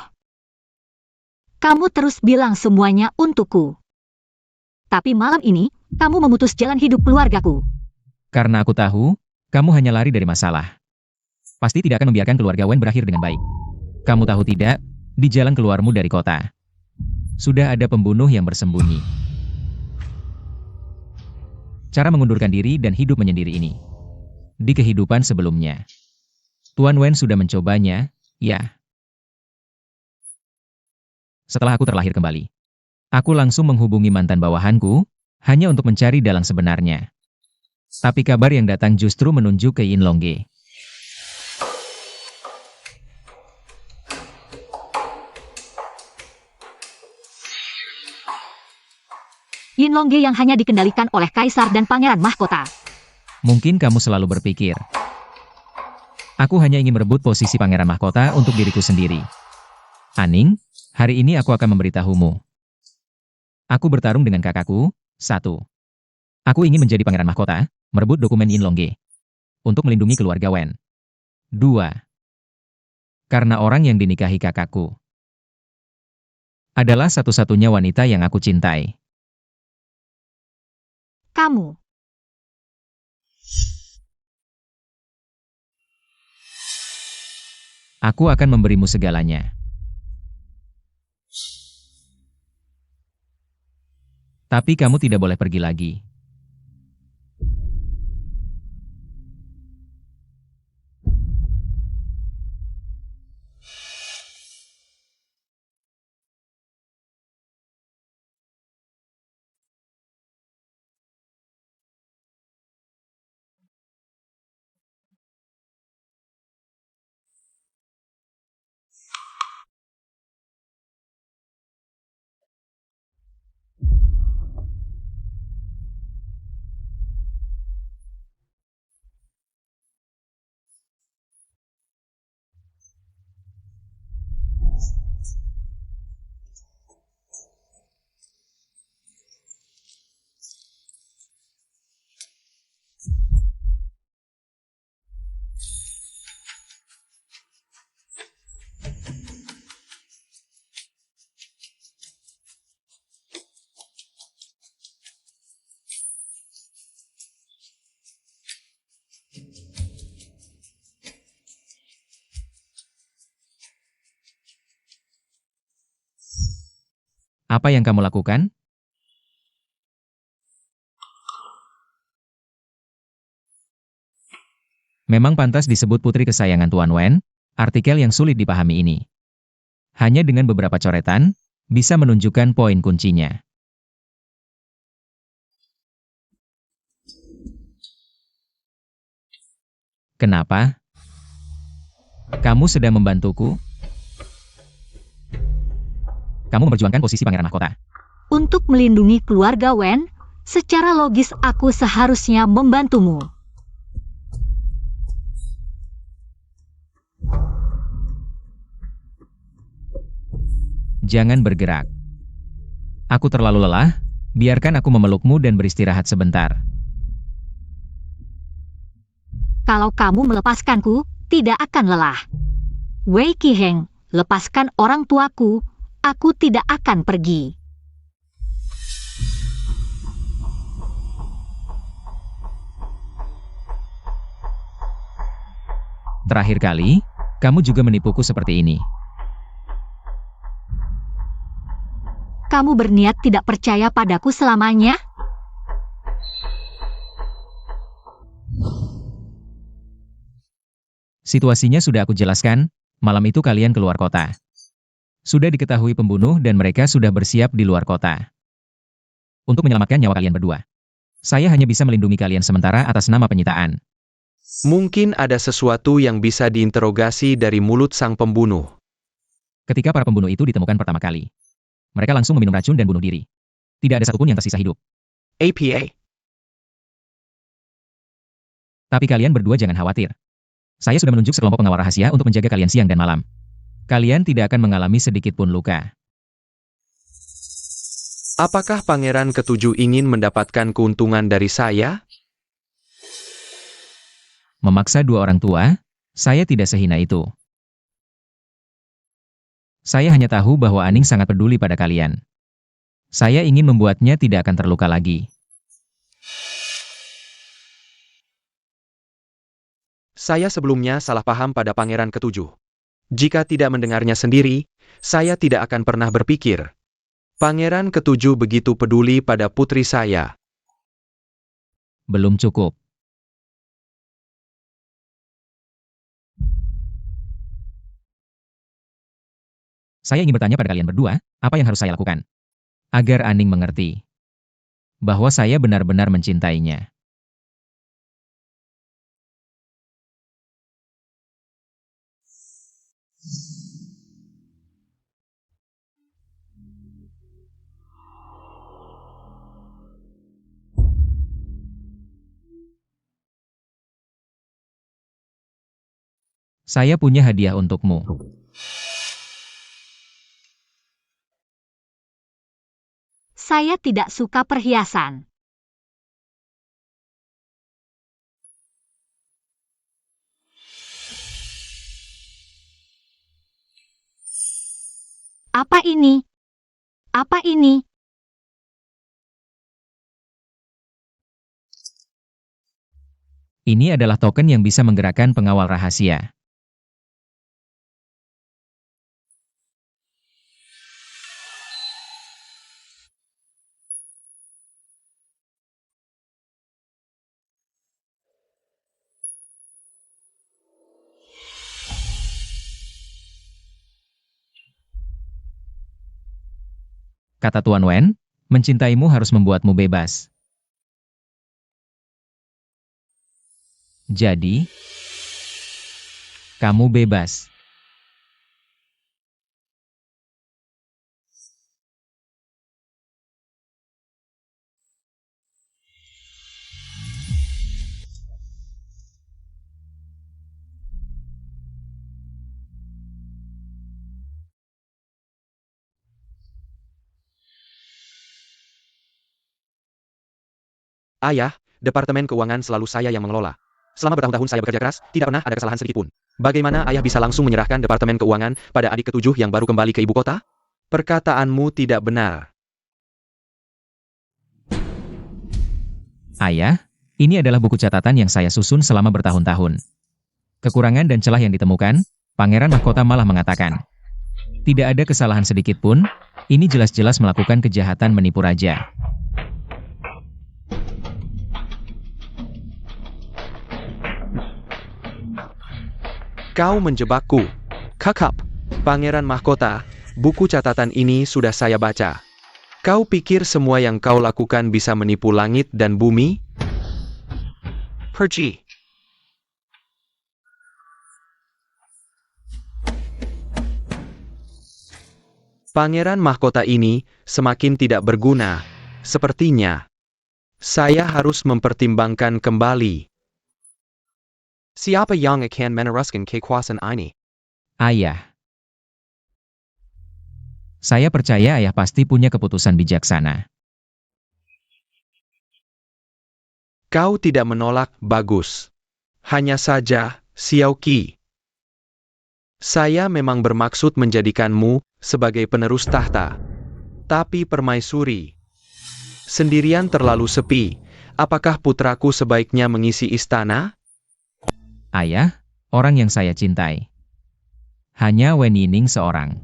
Kamu terus bilang semuanya untukku. Tapi malam ini, kamu memutus jalan hidup keluargaku. Karena aku tahu, kamu hanya lari dari masalah. Pasti tidak akan membiarkan keluarga Wen berakhir dengan baik. Kamu tahu tidak, di jalan keluarmu dari kota, sudah ada pembunuh yang bersembunyi. Cara mengundurkan diri dan hidup menyendiri ini. Di kehidupan sebelumnya, Tuan Wen sudah mencobanya, ya. Setelah aku terlahir kembali, aku langsung menghubungi mantan bawahanku, hanya untuk mencari dalang sebenarnya. Tapi kabar yang datang justru menunjuk ke Yin Longge. Yin Longge yang hanya dikendalikan oleh Kaisar dan Pangeran Mahkota. Mungkin kamu selalu berpikir, aku hanya ingin merebut posisi Pangeran Mahkota untuk diriku sendiri. Aning, hari ini aku akan memberitahumu. Aku bertarung dengan kakakku. 1. Aku ingin menjadi Pangeran Mahkota, merebut dokumen Yin Longge. Untuk melindungi keluarga Wen. 2. Karena orang yang dinikahi kakakku adalah satu-satunya wanita yang aku cintai. Kamu. Aku akan memberimu segalanya. Tapi kamu tidak boleh pergi lagi. Apa yang kamu lakukan? Memang pantas disebut putri kesayangan Tuan Wen, artikel yang sulit dipahami ini. Hanya dengan beberapa coretan, bisa menunjukkan poin kuncinya. Kenapa? Kamu sedang membantuku? Kamu memperjuangkan posisi pangeran mahkota. Untuk melindungi keluarga Wen, secara logis aku seharusnya membantumu. Jangan bergerak. Aku terlalu lelah, biarkan aku memelukmu dan beristirahat sebentar. Kalau kamu melepaskanku, tidak akan lelah. Wei Qiheng, lepaskan orang tuaku, aku tidak akan pergi. Terakhir kali, kamu juga menipuku seperti ini. Kamu berniat tidak percaya padaku selamanya? Situasinya sudah aku jelaskan, malam itu kalian keluar kota. Sudah diketahui pembunuh dan mereka sudah bersiap di luar kota. Untuk menyelamatkan nyawa kalian berdua. Saya hanya bisa melindungi kalian sementara atas nama penyitaan. Mungkin ada sesuatu yang bisa diinterogasi dari mulut sang pembunuh. Ketika para pembunuh itu ditemukan pertama kali, mereka langsung meminum racun dan bunuh diri. Tidak ada satupun yang tersisa hidup. APA. Tapi kalian berdua jangan khawatir. Saya sudah menunjuk sekelompok pengawal rahasia untuk menjaga kalian siang dan malam. Kalian tidak akan mengalami sedikit pun luka. Apakah Pangeran Ketujuh ingin mendapatkan keuntungan dari saya? Memaksa dua orang tua, saya tidak sehina itu. Saya hanya tahu bahwa Aning sangat peduli pada kalian. Saya ingin membuatnya tidak akan terluka lagi. Saya sebelumnya salah paham pada Pangeran Ketujuh. Jika tidak mendengarnya sendiri, saya tidak akan pernah berpikir. Pangeran Ketujuh begitu peduli pada putri saya. Belum cukup. Saya ingin bertanya pada kalian berdua, apa yang harus saya lakukan? Agar Aning mengerti bahwa saya benar-benar mencintainya. Saya punya hadiah untukmu. Saya tidak suka perhiasan. Apa ini? Apa ini? Ini adalah token yang bisa menggerakkan pengawal rahasia. Kata Tuan Wen, mencintaimu harus membuatmu bebas. Jadi, kamu bebas. Ayah, Departemen Keuangan selalu saya yang mengelola. Selama bertahun-tahun saya bekerja keras, tidak pernah ada kesalahan sedikit pun. Bagaimana ayah bisa langsung menyerahkan Departemen Keuangan pada adik ketujuh yang baru kembali ke ibu kota? Perkataanmu tidak benar. Ayah, ini adalah buku catatan yang saya susun selama bertahun-tahun. Kekurangan dan celah yang ditemukan, Pangeran Mahkota malah mengatakan, tidak ada kesalahan sedikit pun, Ini jelas-jelas melakukan kejahatan menipu raja. Kau menjebakku. Kakap. Pangeran Mahkota, buku catatan ini sudah saya baca. Kau pikir semua yang kau lakukan bisa menipu langit dan bumi? Pergi. Pangeran Mahkota ini semakin tidak berguna. Sepertinya saya harus mempertimbangkan kembali. Siapa yang akan meneruskan kekuasaan ini? Ayah. Saya percaya ayah pasti punya keputusan bijaksana. Kau tidak menolak, bagus. Hanya saja, Xiao Qi. Saya memang bermaksud menjadikanmu sebagai penerus tahta. Tapi permaisuri sendirian terlalu sepi. Apakah putraku sebaiknya mengisi istana? Ayah, orang yang saya cintai. Hanya Wen Yining seorang.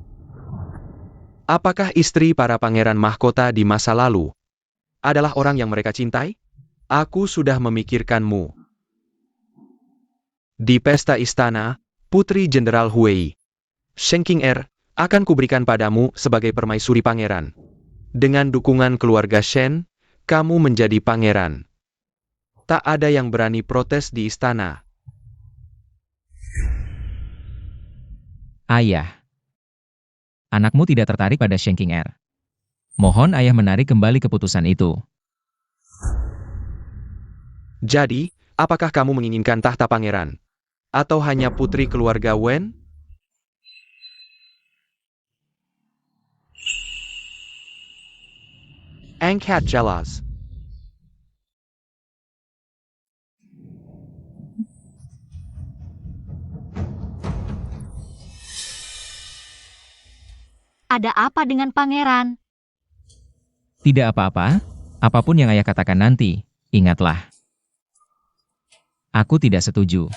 Apakah istri para pangeran mahkota di masa lalu adalah orang yang mereka cintai? Aku sudah memikirkanmu. Di pesta istana, Putri Jenderal Huei, Shen Qing'er, akan kuberikan padamu sebagai permaisuri pangeran. Dengan dukungan keluarga Shen, kamu menjadi pangeran. Tak ada yang berani protes di istana. Ayah. Anakmu tidak tertarik pada Shen Qing'er. Mohon ayah menarik kembali keputusan itu. Jadi, apakah kamu menginginkan tahta pangeran? Atau hanya putri keluarga Wen? Angkat jelas. Ada apa dengan pangeran? Tidak apa-apa, apapun yang ayah katakan nanti, ingatlah. Aku tidak setuju.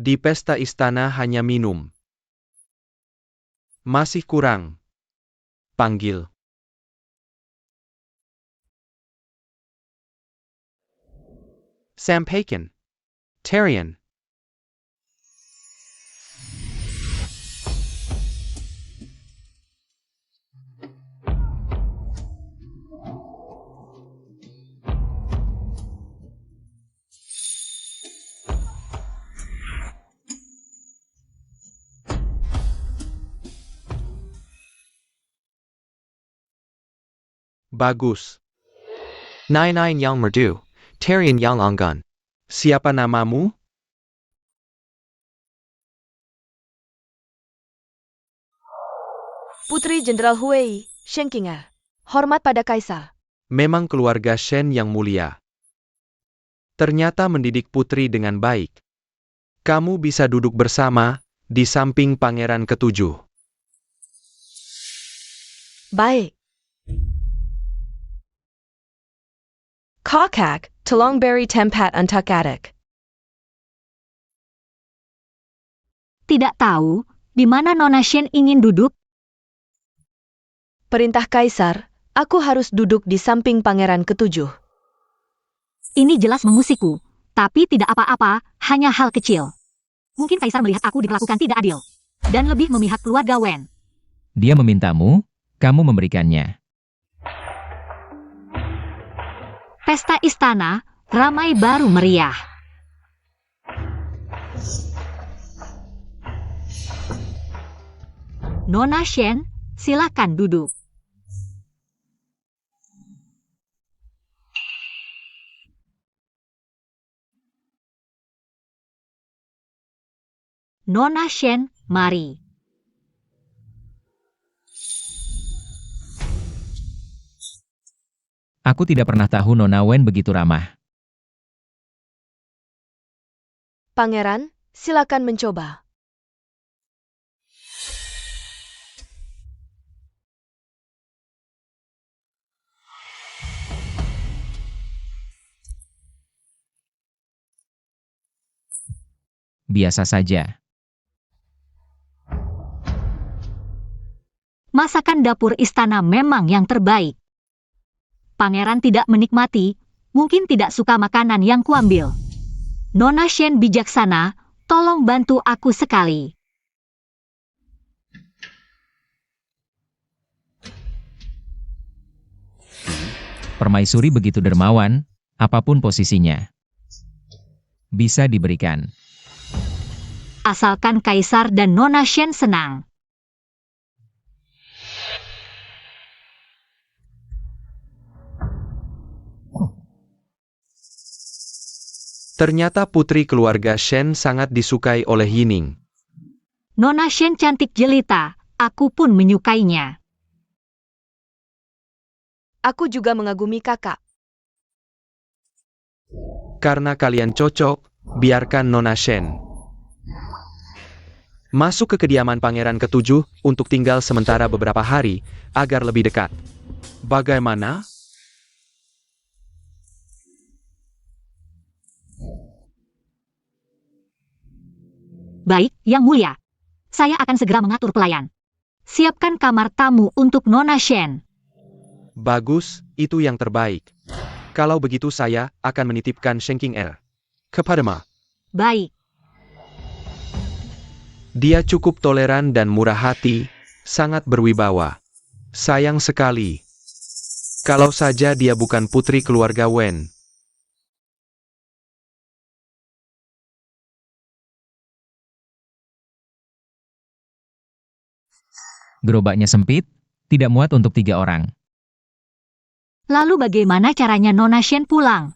Di pesta istana hanya minum. Masih kurang. Panggil. Sampaikan. Tarian. Bagus. Nine yang merdu, Tarian yang anggun. Siapa namamu? Putri Jenderal Huei, Shen Qing'er. Hormat pada kaisar. Memang keluarga Shen yang mulia. Ternyata mendidik putri dengan baik. Kamu bisa duduk bersama di samping pangeran ketujuh. Baik. Kakak, tolong beri tempat untuk adik. Tidak tahu, di mana Nona Shen ingin duduk? Perintah kaisar, aku harus duduk di samping pangeran ketujuh. Ini jelas mengusikku, tapi tidak apa-apa, hanya hal kecil. Mungkin kaisar melihat aku diperlakukan tidak adil, dan lebih memihak keluarga Wen. Dia memintamu, kamu memberikannya. Pesta istana, ramai baru meriah. Nona Shen, silakan duduk. Nona Shen, mari. Aku tidak pernah tahu Nona Wen begitu ramah. Pangeran, silakan mencoba. biasa saja. Masakan dapur istana memang yang terbaik. Pangeran tidak menikmati, mungkin tidak suka makanan yang kuambil. Nona Shen bijaksana, tolong bantu aku sekali. Permaisuri begitu dermawan, apapun posisinya bisa diberikan. Asalkan Kaisar dan Nona Shen senang. Ternyata putri keluarga Shen sangat disukai oleh Yining. Nona Shen cantik jelita, aku pun menyukainya. Aku juga mengagumi kakak. Karena kalian cocok, biarkan Nona Shen masuk ke kediaman Pangeran ke-7 untuk tinggal sementara beberapa hari, agar lebih dekat. Bagaimana? Baik, Yang Mulia. Saya akan segera mengatur pelayan. Siapkan kamar tamu untuk Nona Shen. Bagus, itu yang terbaik. Kalau begitu saya akan menitipkan Shenking Er kepadamu. Baik. Dia cukup toleran dan murah hati, sangat berwibawa. Sayang sekali. Kalau saja dia bukan putri keluarga Wen. Gerobaknya sempit, tidak muat untuk 3 orang. Lalu bagaimana caranya Nona Shen pulang?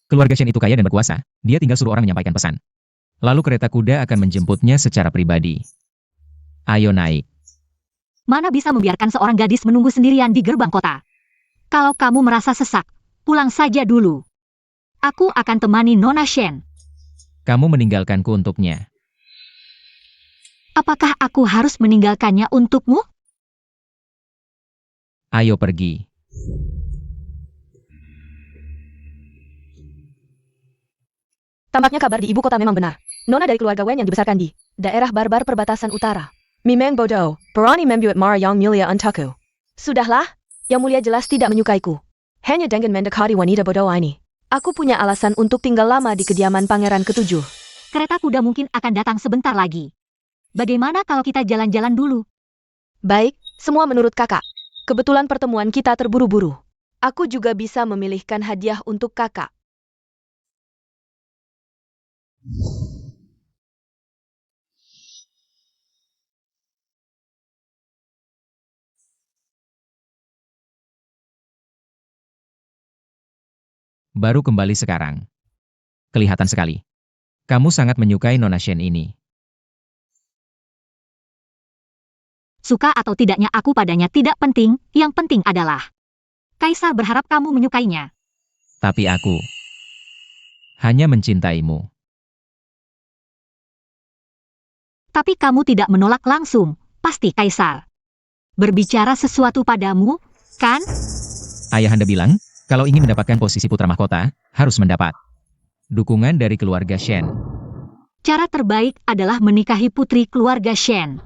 Keluarga Shen itu kaya dan berkuasa, dia tinggal suruh orang menyampaikan pesan. Lalu kereta kuda akan menjemputnya secara pribadi. Ayo naik. Mana bisa membiarkan seorang gadis menunggu sendirian di gerbang kota? Kalau kamu merasa sesak, pulang saja dulu. Aku akan temani Nona Shen. Kamu meninggalkanku untuknya. Apakah aku harus meninggalkannya untukmu? Ayo pergi. Tampaknya kabar di ibu kota memang benar. Nona dari keluarga Wen yang dibesarkan di daerah barbar perbatasan utara. Mimeng bodoh, berani membuat marah Yang Mulia untukku. Sudahlah, Yang Mulia jelas tidak menyukaiku. Hanya dengan mendekati wanita bodoh ini. Aku punya alasan untuk tinggal lama di kediaman Pangeran ke-7. Kereta kuda mungkin akan datang sebentar lagi. Bagaimana kalau kita jalan-jalan dulu? Baik, semua menurut kakak. Kebetulan pertemuan kita terburu-buru. Aku juga bisa memilihkan hadiah untuk kakak. Baru kembali sekarang. Kelihatan sekali. Kamu sangat menyukai Nona Shen ini. Suka atau tidaknya aku padanya tidak penting, yang penting adalah Kaisar berharap kamu menyukainya. Tapi aku hanya mencintaimu. Tapi kamu tidak menolak langsung, pasti Kaisar berbicara sesuatu padamu, kan? Ayahanda bilang, kalau ingin mendapatkan posisi putra mahkota, harus mendapat dukungan dari keluarga Shen. Cara terbaik adalah menikahi putri keluarga Shen.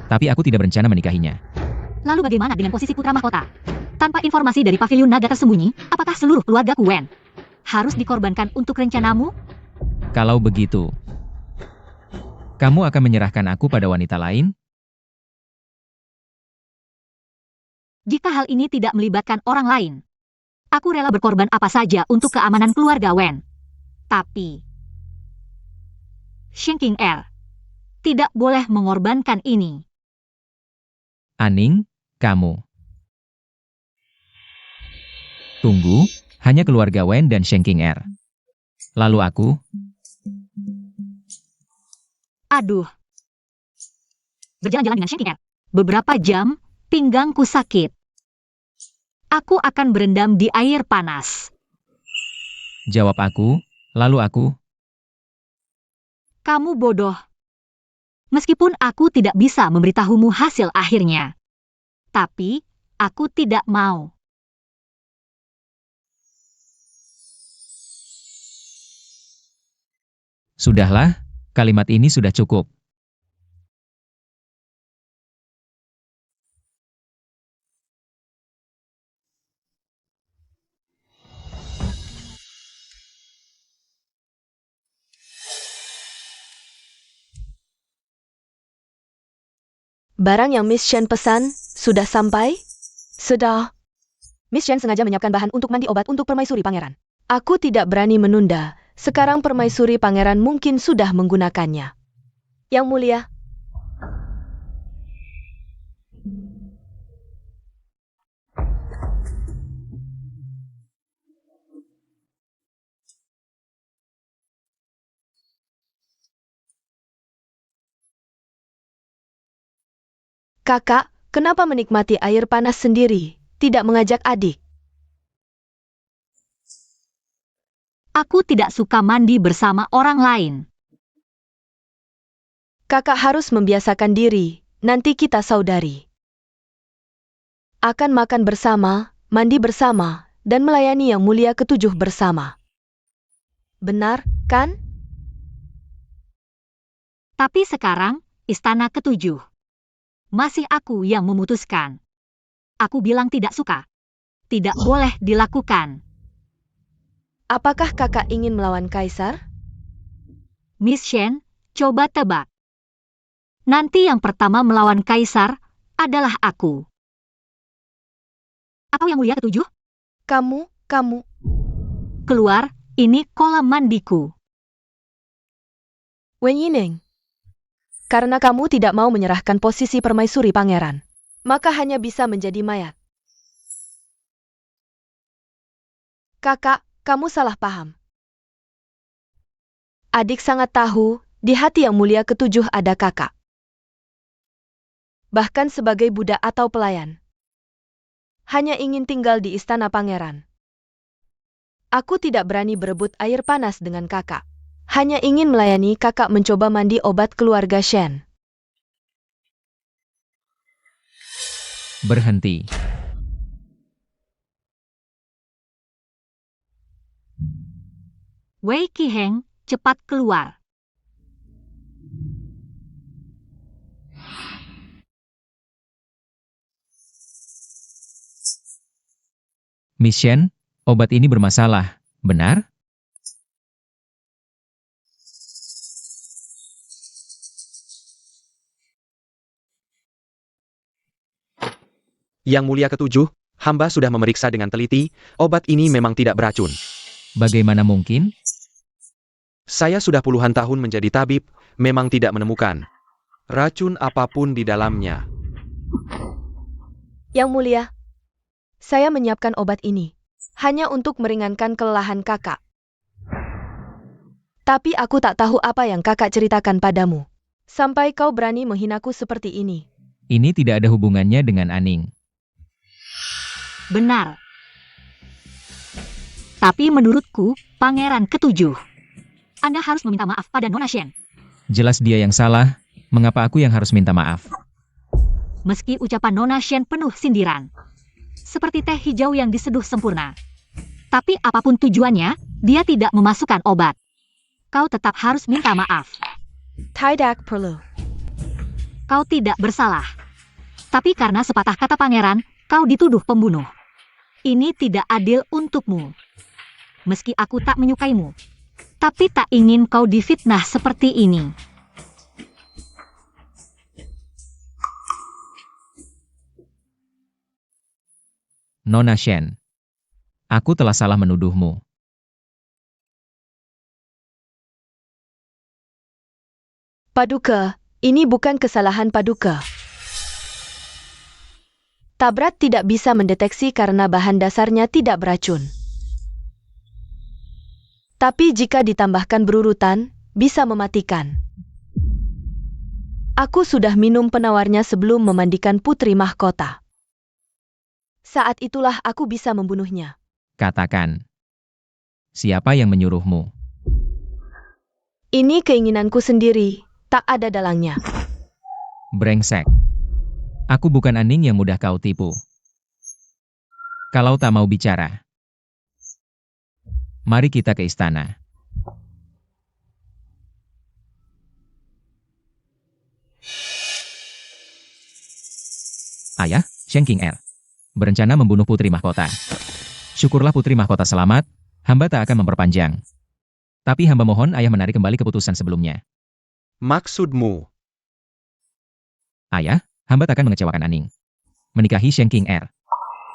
Tapi aku tidak berencana menikahinya. Lalu bagaimana dengan posisi putra mahkota? Tanpa informasi dari pavilion naga tersembunyi, apakah seluruh keluarga Wen harus dikorbankan untuk rencanamu? Kalau begitu, kamu akan menyerahkan aku pada wanita lain? Jika hal ini tidak melibatkan orang lain, aku rela berkorban apa saja untuk keamanan keluarga Wen. Tapi Shenking Er tidak boleh mengorbankan ini. Aning, kamu. Tunggu, hanya keluarga Wen dan Shenking Er. Lalu aku? Aduh. Berjalan-jalan dengan Shenking Er. Beberapa jam, pinggangku sakit. Aku akan berendam di air panas. Jawab aku, lalu aku. Kamu bodoh. Meskipun aku tidak bisa memberitahumu hasil akhirnya. Tapi, aku tidak mau. Sudahlah, Kalimat ini sudah cukup. Barang yang Miss Shen pesan, sudah sampai? Sudah. Miss Shen sengaja menyiapkan bahan untuk mandi obat untuk permaisuri pangeran. Aku tidak berani menunda. Sekarang permaisuri pangeran mungkin sudah menggunakannya. Yang mulia. Kakak, kenapa menikmati air panas sendiri, tidak mengajak adik? Aku tidak suka mandi bersama orang lain. Kakak harus membiasakan diri, nanti kita saudari. Akan makan bersama, mandi bersama, dan melayani yang mulia ketujuh bersama. Benar, kan? Tapi sekarang, istana ketujuh. Masih aku yang memutuskan. Aku bilang tidak suka. Tidak boleh dilakukan. Apakah kakak ingin melawan kaisar? Miss Shen, coba tebak. Nanti yang pertama melawan kaisar adalah aku. Atau yang mulia ketujuh? Kamu. Keluar, ini kolam mandiku. Wen Yining. Karena kamu tidak mau menyerahkan posisi permaisuri pangeran, maka hanya bisa menjadi mayat. Kakak, kamu salah paham. Adik sangat tahu, di hati yang mulia ketujuh ada kakak. Bahkan sebagai budak atau pelayan. Hanya ingin tinggal di istana pangeran. Aku tidak berani berebut air panas dengan kakak. Hanya ingin melayani kakak mencoba mandi obat keluarga Shen. Berhenti. Wei Qiheng, cepat keluar. Miss Shen, obat ini bermasalah, benar? Yang mulia ketujuh, hamba sudah memeriksa dengan teliti, obat ini memang tidak beracun. Bagaimana mungkin? Saya sudah puluhan tahun menjadi tabib, memang tidak menemukan racun apapun di dalamnya. Yang mulia, saya menyiapkan obat ini hanya untuk meringankan kelelahan kakak. Tapi aku tak tahu apa yang kakak ceritakan padamu. Sampai kau berani menghinaku seperti ini. Ini tidak ada hubungannya dengan Aning. Benar. Tapi menurutku, pangeran ketujuh. Anda harus meminta maaf pada Nona Shen. Jelas dia yang salah, mengapa aku yang harus minta maaf? Meski ucapan Nona Shen penuh sindiran. Seperti teh hijau yang diseduh sempurna. Tapi apapun tujuannya, dia tidak memasukkan obat. Kau tetap harus minta maaf. Tidak perlu. Kau tidak bersalah. Tapi karena sepatah kata pangeran, kau dituduh pembunuh. Ini tidak adil untukmu. Meski aku tak menyukaimu, tapi tak ingin kau difitnah seperti ini. Nona Shen, aku telah salah menuduhmu. Paduka, ini bukan kesalahan Paduka. Tabrat tidak bisa mendeteksi karena bahan dasarnya tidak beracun. Tapi jika ditambahkan berurutan, bisa mematikan. Aku sudah minum penawarnya sebelum memandikan putri mahkota. Saat itulah aku bisa membunuhnya. Katakan. Siapa yang menyuruhmu? Ini keinginanku sendiri, tak ada dalangnya. Brengsek. Aku bukan Aning yang mudah kau tipu. Kalau tak mau bicara, mari kita ke istana. Ayah, Shen King Er, berencana membunuh putri mahkota. Syukurlah putri mahkota selamat, hamba tak akan memperpanjang. Tapi hamba mohon ayah menarik kembali keputusan sebelumnya. Maksudmu, Ayah, hamba takkan mengecewakan Aning. Menikahi Shen King Er.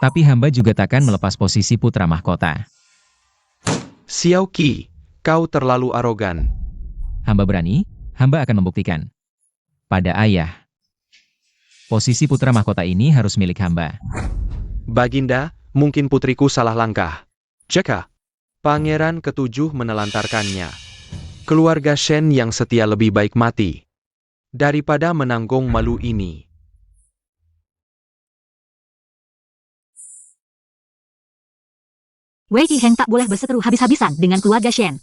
Tapi hamba juga takkan melepas posisi putra mahkota. Xiao Qi, kau terlalu arogan. Hamba berani, hamba akan membuktikan. Pada ayah. Posisi putra mahkota ini harus milik hamba. Baginda, mungkin putriku salah langkah. Jika Pangeran ketujuh menelantarkannya. Keluarga Shen yang setia lebih baik mati daripada menanggung malu ini. Wei Qiheng tak boleh berseteru habis-habisan dengan keluarga Shen.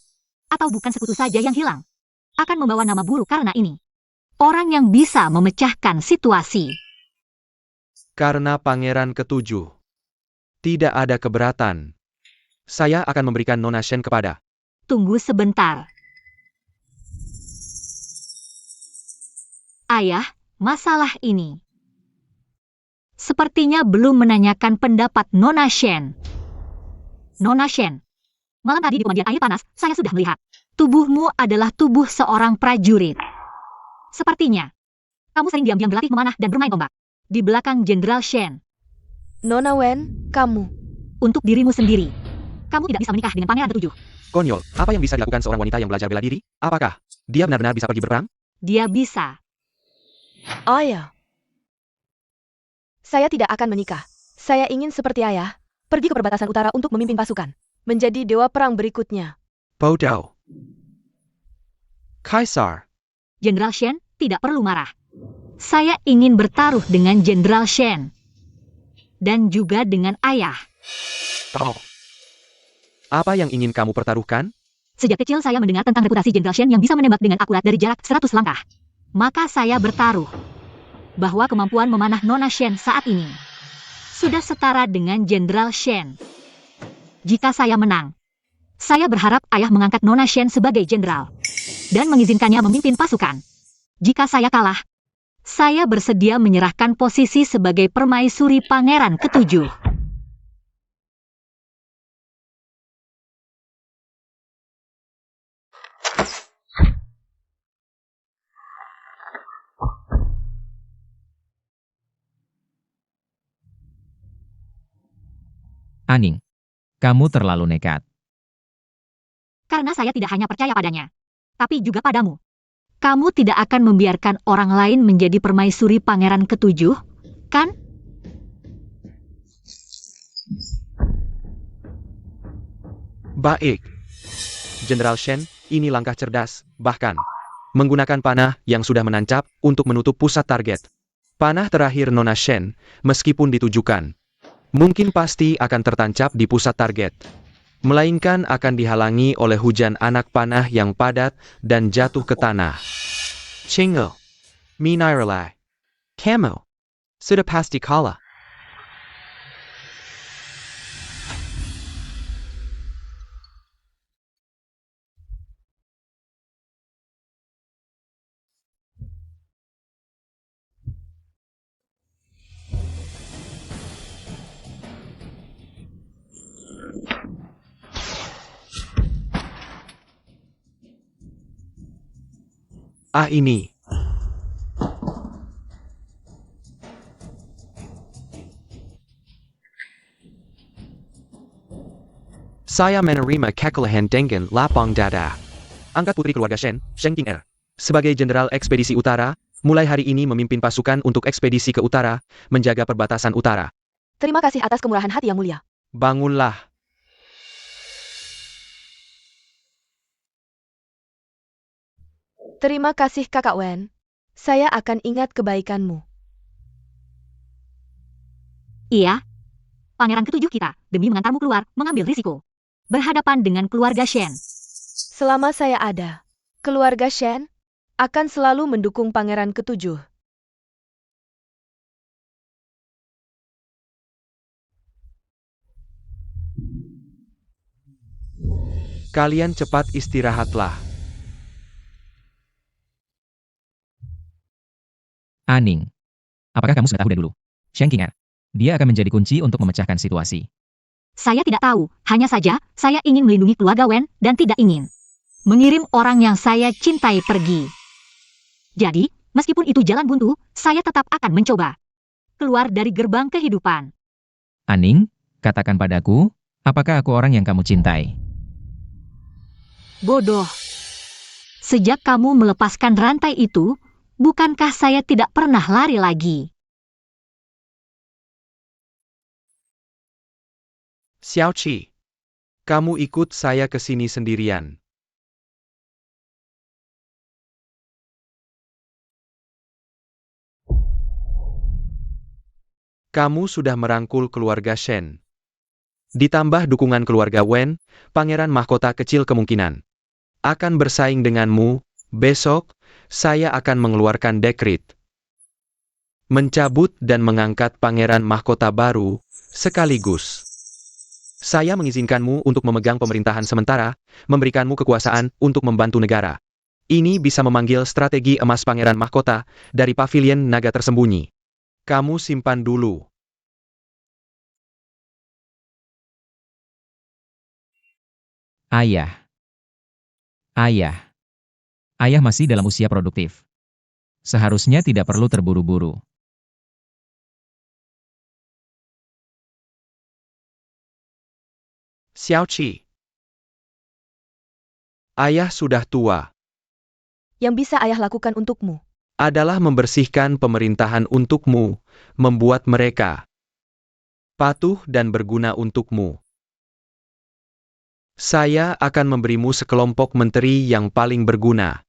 Atau bukan sekutu saja yang hilang. Akan membawa nama buruk karena ini. Orang yang bisa memecahkan situasi. Karena Pangeran ketujuh tidak ada keberatan, saya akan memberikan Nona Shen kepada. Tunggu sebentar. Ayah, masalah ini sepertinya belum menanyakan pendapat Nona Shen. Nona Shen, malam tadi di pemandian air panas, saya sudah melihat. Tubuhmu adalah tubuh seorang prajurit. Sepertinya, kamu sering diam-diam berlatih memanah dan bermain ombak. Di belakang Jenderal Shen. Nona Wen, kamu. Untuk dirimu sendiri. Kamu tidak bisa menikah dengan Pangeran Ketujuh. Konyol, apa yang bisa dilakukan seorang wanita yang belajar bela diri? Apakah dia benar-benar bisa pergi berperang? Dia bisa. Ayah. Saya tidak akan menikah. Saya ingin seperti ayah, pergi ke perbatasan utara untuk memimpin pasukan. Menjadi dewa perang berikutnya. Bodoh. Kaisar. Jenderal Shen tidak perlu marah. Saya ingin bertaruh dengan Jenderal Shen. Dan juga dengan ayah. Tahu. Apa yang ingin kamu pertaruhkan? Sejak kecil saya mendengar tentang reputasi Jenderal Shen yang bisa menembak dengan akurat dari jarak 100 langkah. Maka saya bertaruh bahwa kemampuan memanah Nona Shen saat ini sudah setara dengan Jenderal Shen. Jika saya menang, saya berharap ayah mengangkat Nona Shen sebagai jenderal dan mengizinkannya memimpin pasukan. Jika saya kalah, saya bersedia menyerahkan posisi sebagai permaisuri Pangeran Ketujuh. Aning, kamu terlalu nekat. Karena saya tidak hanya percaya padanya, tapi juga padamu. Kamu tidak akan membiarkan orang lain menjadi permaisuri Pangeran Ketujuh, kan? Baik. Jenderal Shen, ini langkah cerdas, bahkan menggunakan panah yang sudah menancap untuk menutup pusat target. Panah terakhir Nona Shen, meskipun ditujukan, mungkin pasti akan tertancap di pusat target. Melainkan akan dihalangi oleh hujan anak panah yang padat dan jatuh ke tanah. Chingo. Miniralai. Camo. Sudah pasti kalah. Ini. Saya menerima kekalahan dengan lapang dada. Angkat putri keluarga Shen, Shen King Er, sebagai Jenderal Ekspedisi Utara, mulai hari ini memimpin pasukan untuk ekspedisi ke utara, menjaga perbatasan utara. Terima kasih atas kemurahan hati yang mulia. Bangunlah. Terima kasih Kakak Wen. Saya akan ingat kebaikanmu. Iya. Pangeran Ketujuh kita, demi mengantarmu keluar, mengambil risiko. Berhadapan dengan keluarga Shen. Selama saya ada, keluarga Shen akan selalu mendukung Pangeran Ketujuh. Kalian cepat istirahatlah. Aning, apakah kamu sudah tahu dari dulu? Sheng Qingat. Dia akan menjadi kunci untuk memecahkan situasi. Saya tidak tahu, hanya saja saya ingin melindungi keluarga Wen dan tidak ingin mengirim orang yang saya cintai pergi. Jadi, meskipun itu jalan buntu, saya tetap akan mencoba keluar dari gerbang kehidupan. Aning, katakan padaku, apakah aku orang yang kamu cintai? Bodoh. Sejak kamu melepaskan rantai itu, bukankah saya tidak pernah lari lagi? Xiaoqi, kamu ikut saya ke sini sendirian. Kamu sudah merangkul keluarga Shen. Ditambah dukungan keluarga Wen, pangeran mahkota kecil kemungkinan akan bersaing denganmu. Besok, saya akan mengeluarkan dekret mencabut dan mengangkat pangeran mahkota baru sekaligus. Saya mengizinkanmu untuk memegang pemerintahan sementara, memberikanmu kekuasaan untuk membantu negara. Ini bisa memanggil strategi emas pangeran mahkota dari pavilion naga tersembunyi. Kamu simpan dulu. Ayah. Ayah. Ayah masih dalam usia produktif. Seharusnya tidak perlu terburu-buru. Xiaoqi. Ayah sudah tua. Yang bisa ayah lakukan untukmu Adalah membersihkan pemerintahan untukmu, membuat mereka patuh dan berguna untukmu. Saya akan memberimu sekelompok menteri yang paling berguna.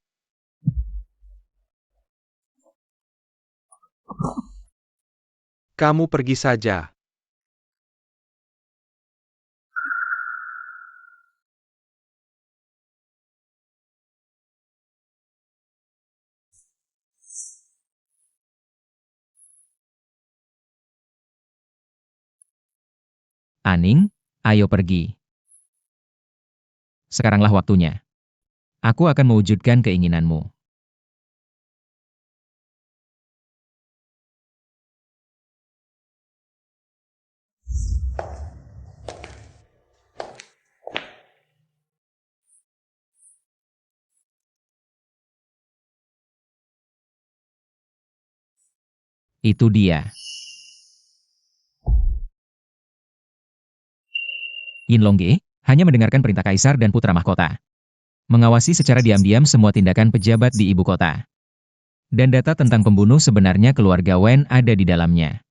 Kamu pergi saja. Aning, ayo pergi. Sekaranglah waktunya. Aku akan mewujudkan keinginanmu. Itu dia. Yin Longge hanya mendengarkan perintah kaisar dan putra mahkota. Mengawasi secara diam-diam semua tindakan pejabat di ibu kota. Dan data tentang pembunuh sebenarnya keluarga Wen ada di dalamnya.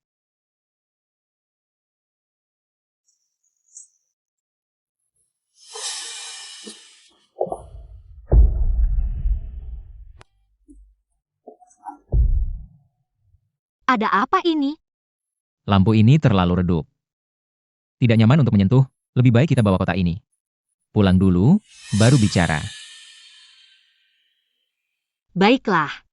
Ada apa ini? Lampu ini terlalu redup. Tidak nyaman untuk menyentuh, lebih baik kita bawa kota ini. Pulang dulu, baru bicara. Baiklah.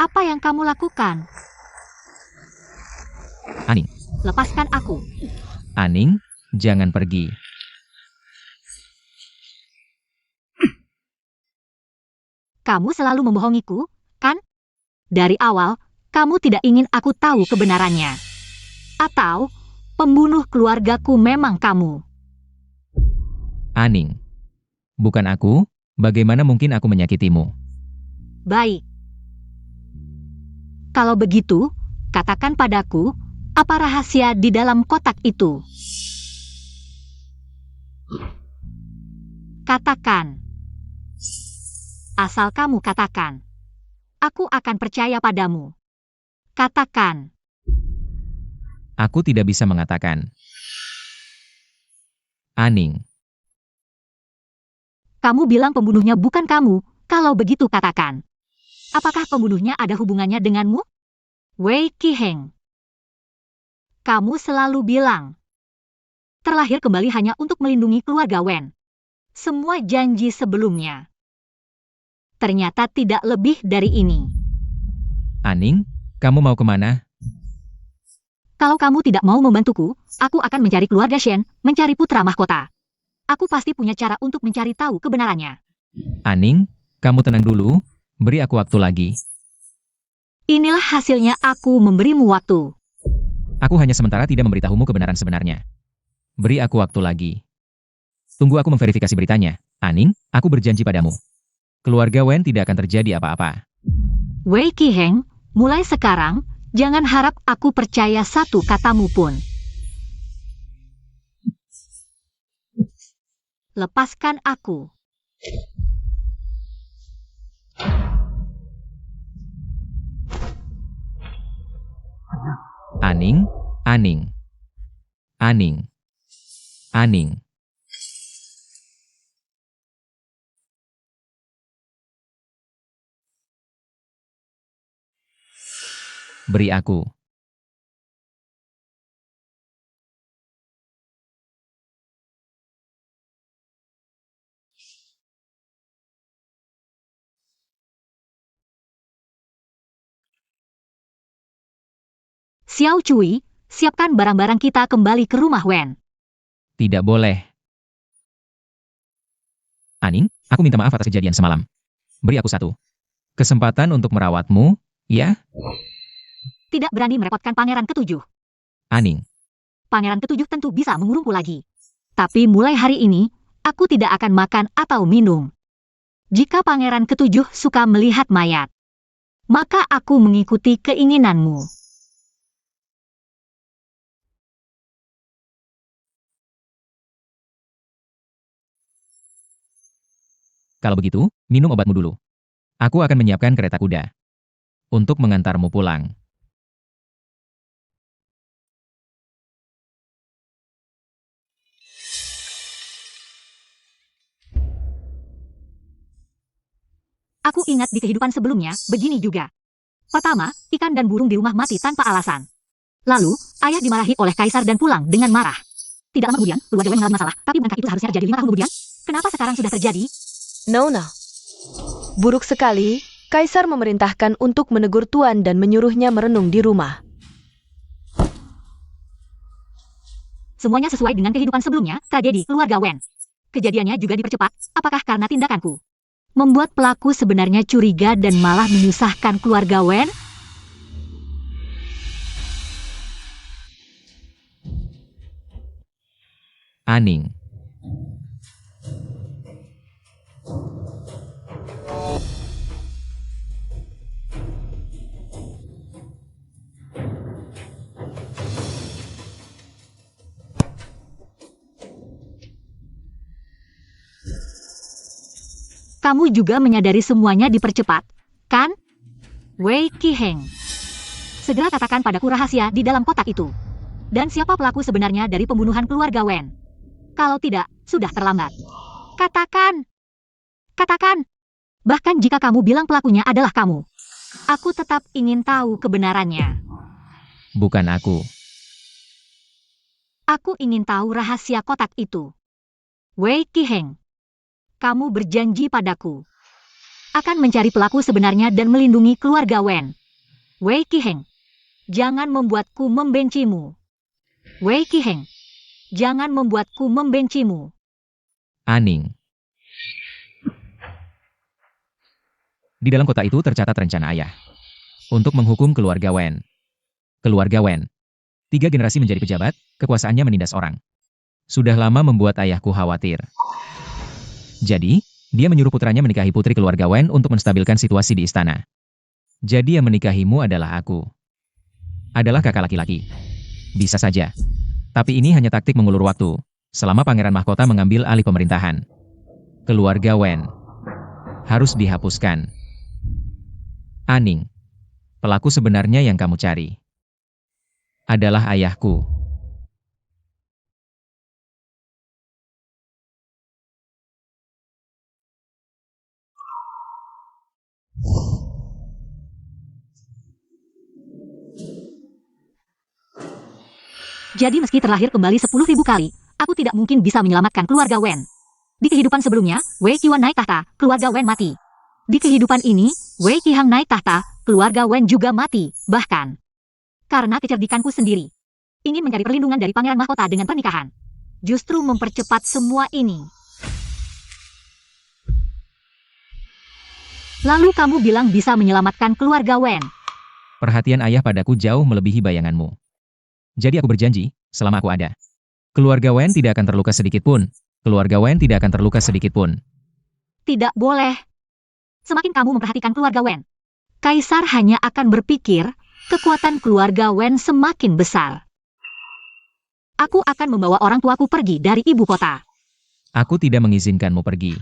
Apa yang kamu lakukan? Aning, Lepaskan aku. Aning, jangan pergi. Kamu selalu membohongiku, kan? Dari awal, kamu tidak ingin aku tahu kebenarannya. Atau, pembunuh keluargaku memang kamu. Aning, bukan aku, bagaimana mungkin aku menyakitimu? Baik. Kalau begitu, katakan padaku, apa rahasia di dalam kotak itu? Katakan. Asal kamu katakan. Aku akan percaya padamu. Katakan. Aku tidak bisa mengatakan. Aning, Kamu bilang pembunuhnya bukan kamu, kalau begitu katakan. Apakah pembunuhnya ada hubungannya denganmu? Wei Qiheng. Kamu selalu bilang terlahir kembali hanya untuk melindungi keluarga Wen. Semua janji sebelumnya ternyata tidak lebih dari ini. Aning, kamu mau kemana? Kalau kamu tidak mau membantuku, aku akan mencari keluarga Shen, mencari putra mahkota. Aku pasti punya cara untuk mencari tahu kebenarannya. Aning, kamu tenang dulu, beri aku waktu lagi. Inilah hasilnya aku memberimu waktu. Aku hanya sementara tidak memberitahumu kebenaran sebenarnya. Beri aku waktu lagi. Tunggu aku memverifikasi beritanya. Aning, aku berjanji padamu. Keluarga Wen tidak akan terjadi apa-apa. Wei Qiheng, mulai sekarang, jangan harap aku percaya satu katamu pun. Lepaskan aku. Aning, Aning, Aning, Aning. Beri aku. Xiao Cui, siapkan barang-barang kita kembali ke rumah Wen. Tidak boleh. Aning, aku minta maaf atas kejadian semalam. Beri aku satu kesempatan untuk merawatmu, ya? Tidak berani merepotkan Pangeran Ketujuh. Aning, Pangeran Ketujuh tentu bisa mengurungku lagi. Tapi mulai hari ini, aku tidak akan makan atau minum. Jika Pangeran Ketujuh suka melihat mayat, maka aku mengikuti keinginanmu. kalau begitu, minum obatmu dulu. Aku akan menyiapkan kereta kuda untuk mengantarmu pulang. Aku ingat di kehidupan sebelumnya, begini juga. Pertama, ikan dan burung di rumah mati tanpa alasan. Lalu, ayah dimarahi oleh kaisar dan pulang dengan marah. Tidak lama kemudian, keluarga Wen mengalami masalah, tapi bukankah itu harusnya terjadi 5 tahun kemudian? Kenapa sekarang sudah terjadi? Nona. Buruk sekali, Kaisar memerintahkan untuk menegur Tuan dan menyuruhnya merenung di rumah. Semuanya sesuai dengan kehidupan sebelumnya, tragedi keluarga Wen. Kejadiannya juga dipercepat, apakah karena tindakanku? Membuat pelaku sebenarnya curiga dan malah menyusahkan keluarga Wen? Aning, Kamu juga menyadari semuanya dipercepat, kan? Wei Qiheng. Segera katakan padaku rahasia di dalam kotak itu. Dan siapa pelaku sebenarnya dari pembunuhan keluarga Wen? Kalau tidak, sudah terlambat. Katakan! Katakan! Bahkan jika kamu bilang pelakunya adalah kamu. Aku tetap ingin tahu kebenarannya. bukan aku. Aku ingin tahu rahasia kotak itu. Wei Qiheng. Kamu berjanji padaku akan mencari pelaku sebenarnya dan melindungi keluarga Wen. Wei Qiheng. Jangan membuatku membencimu. Wei Qiheng. Jangan membuatku membencimu. Aning. Di dalam kota itu tercatat rencana ayah untuk menghukum keluarga Wen. Keluarga Wen. 3 generasi menjadi pejabat, kekuasaannya menindas orang. Sudah lama membuat ayahku khawatir. Jadi, dia menyuruh putranya menikahi putri keluarga Wen untuk menstabilkan situasi di istana. Jadi yang menikahimu adalah aku. Adalah kakak laki-laki. Bisa saja. Tapi ini hanya taktik mengulur waktu, selama Pangeran Mahkota mengambil alih pemerintahan. Keluarga Wen harus dihapuskan. Aning, pelaku sebenarnya yang kamu cari adalah ayahku. Jadi meski terlahir kembali 10.000 kali, Aku tidak mungkin bisa menyelamatkan keluarga Wen. Di kehidupan sebelumnya, Wei Qiwan naik tahta, keluarga Wen mati. Di kehidupan ini, Wei Qihang naik tahta, keluarga Wen juga mati, bahkan. Karena kecerdikanku sendiri. Ingin mencari perlindungan dari pangeran mahkota dengan pernikahan. Justru mempercepat semua ini. Lalu kamu bilang bisa menyelamatkan keluarga Wen. Perhatian ayah padaku jauh melebihi bayanganmu. Jadi aku berjanji, selama aku ada. Keluarga Wen tidak akan terluka sedikit pun. Keluarga Wen tidak akan terluka sedikit pun. Tidak boleh. Semakin kamu memperhatikan keluarga Wen, Kaisar hanya akan berpikir kekuatan keluarga Wen semakin besar. Aku akan membawa orang tuaku pergi dari ibu kota. Aku tidak mengizinkanmu pergi.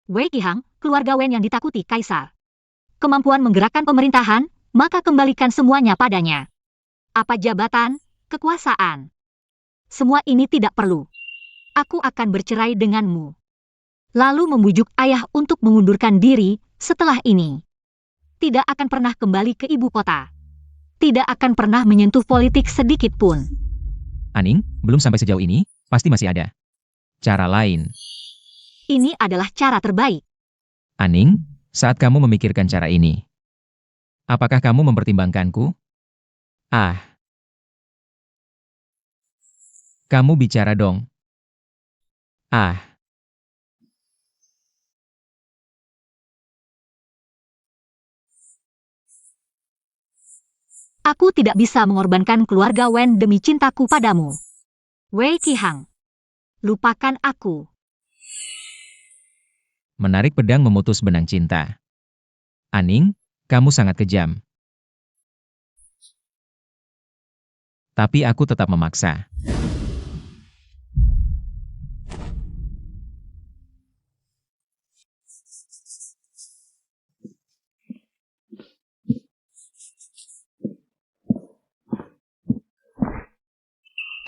Wei Qihang, keluarga Wen yang ditakuti Kaisar. Kemampuan menggerakkan pemerintahan, maka kembalikan semuanya padanya. Apa jabatan, kekuasaan. Semua ini tidak perlu. Aku akan bercerai denganmu. Lalu membujuk ayah untuk mengundurkan diri setelah ini. Tidak akan pernah kembali ke ibu kota. Tidak akan pernah menyentuh politik sedikit pun. Aning, belum sampai sejauh ini, pasti masih ada cara lain. Ini adalah cara terbaik. Aning, saat kamu memikirkan cara ini, apakah kamu mempertimbangkanku? Kamu bicara dong. Aku tidak bisa mengorbankan keluarga Wen demi cintaku padamu. Wei Qihang, lupakan aku. Menarik pedang memutus benang cinta. Aning, kamu sangat kejam. Tapi aku tetap memaksa.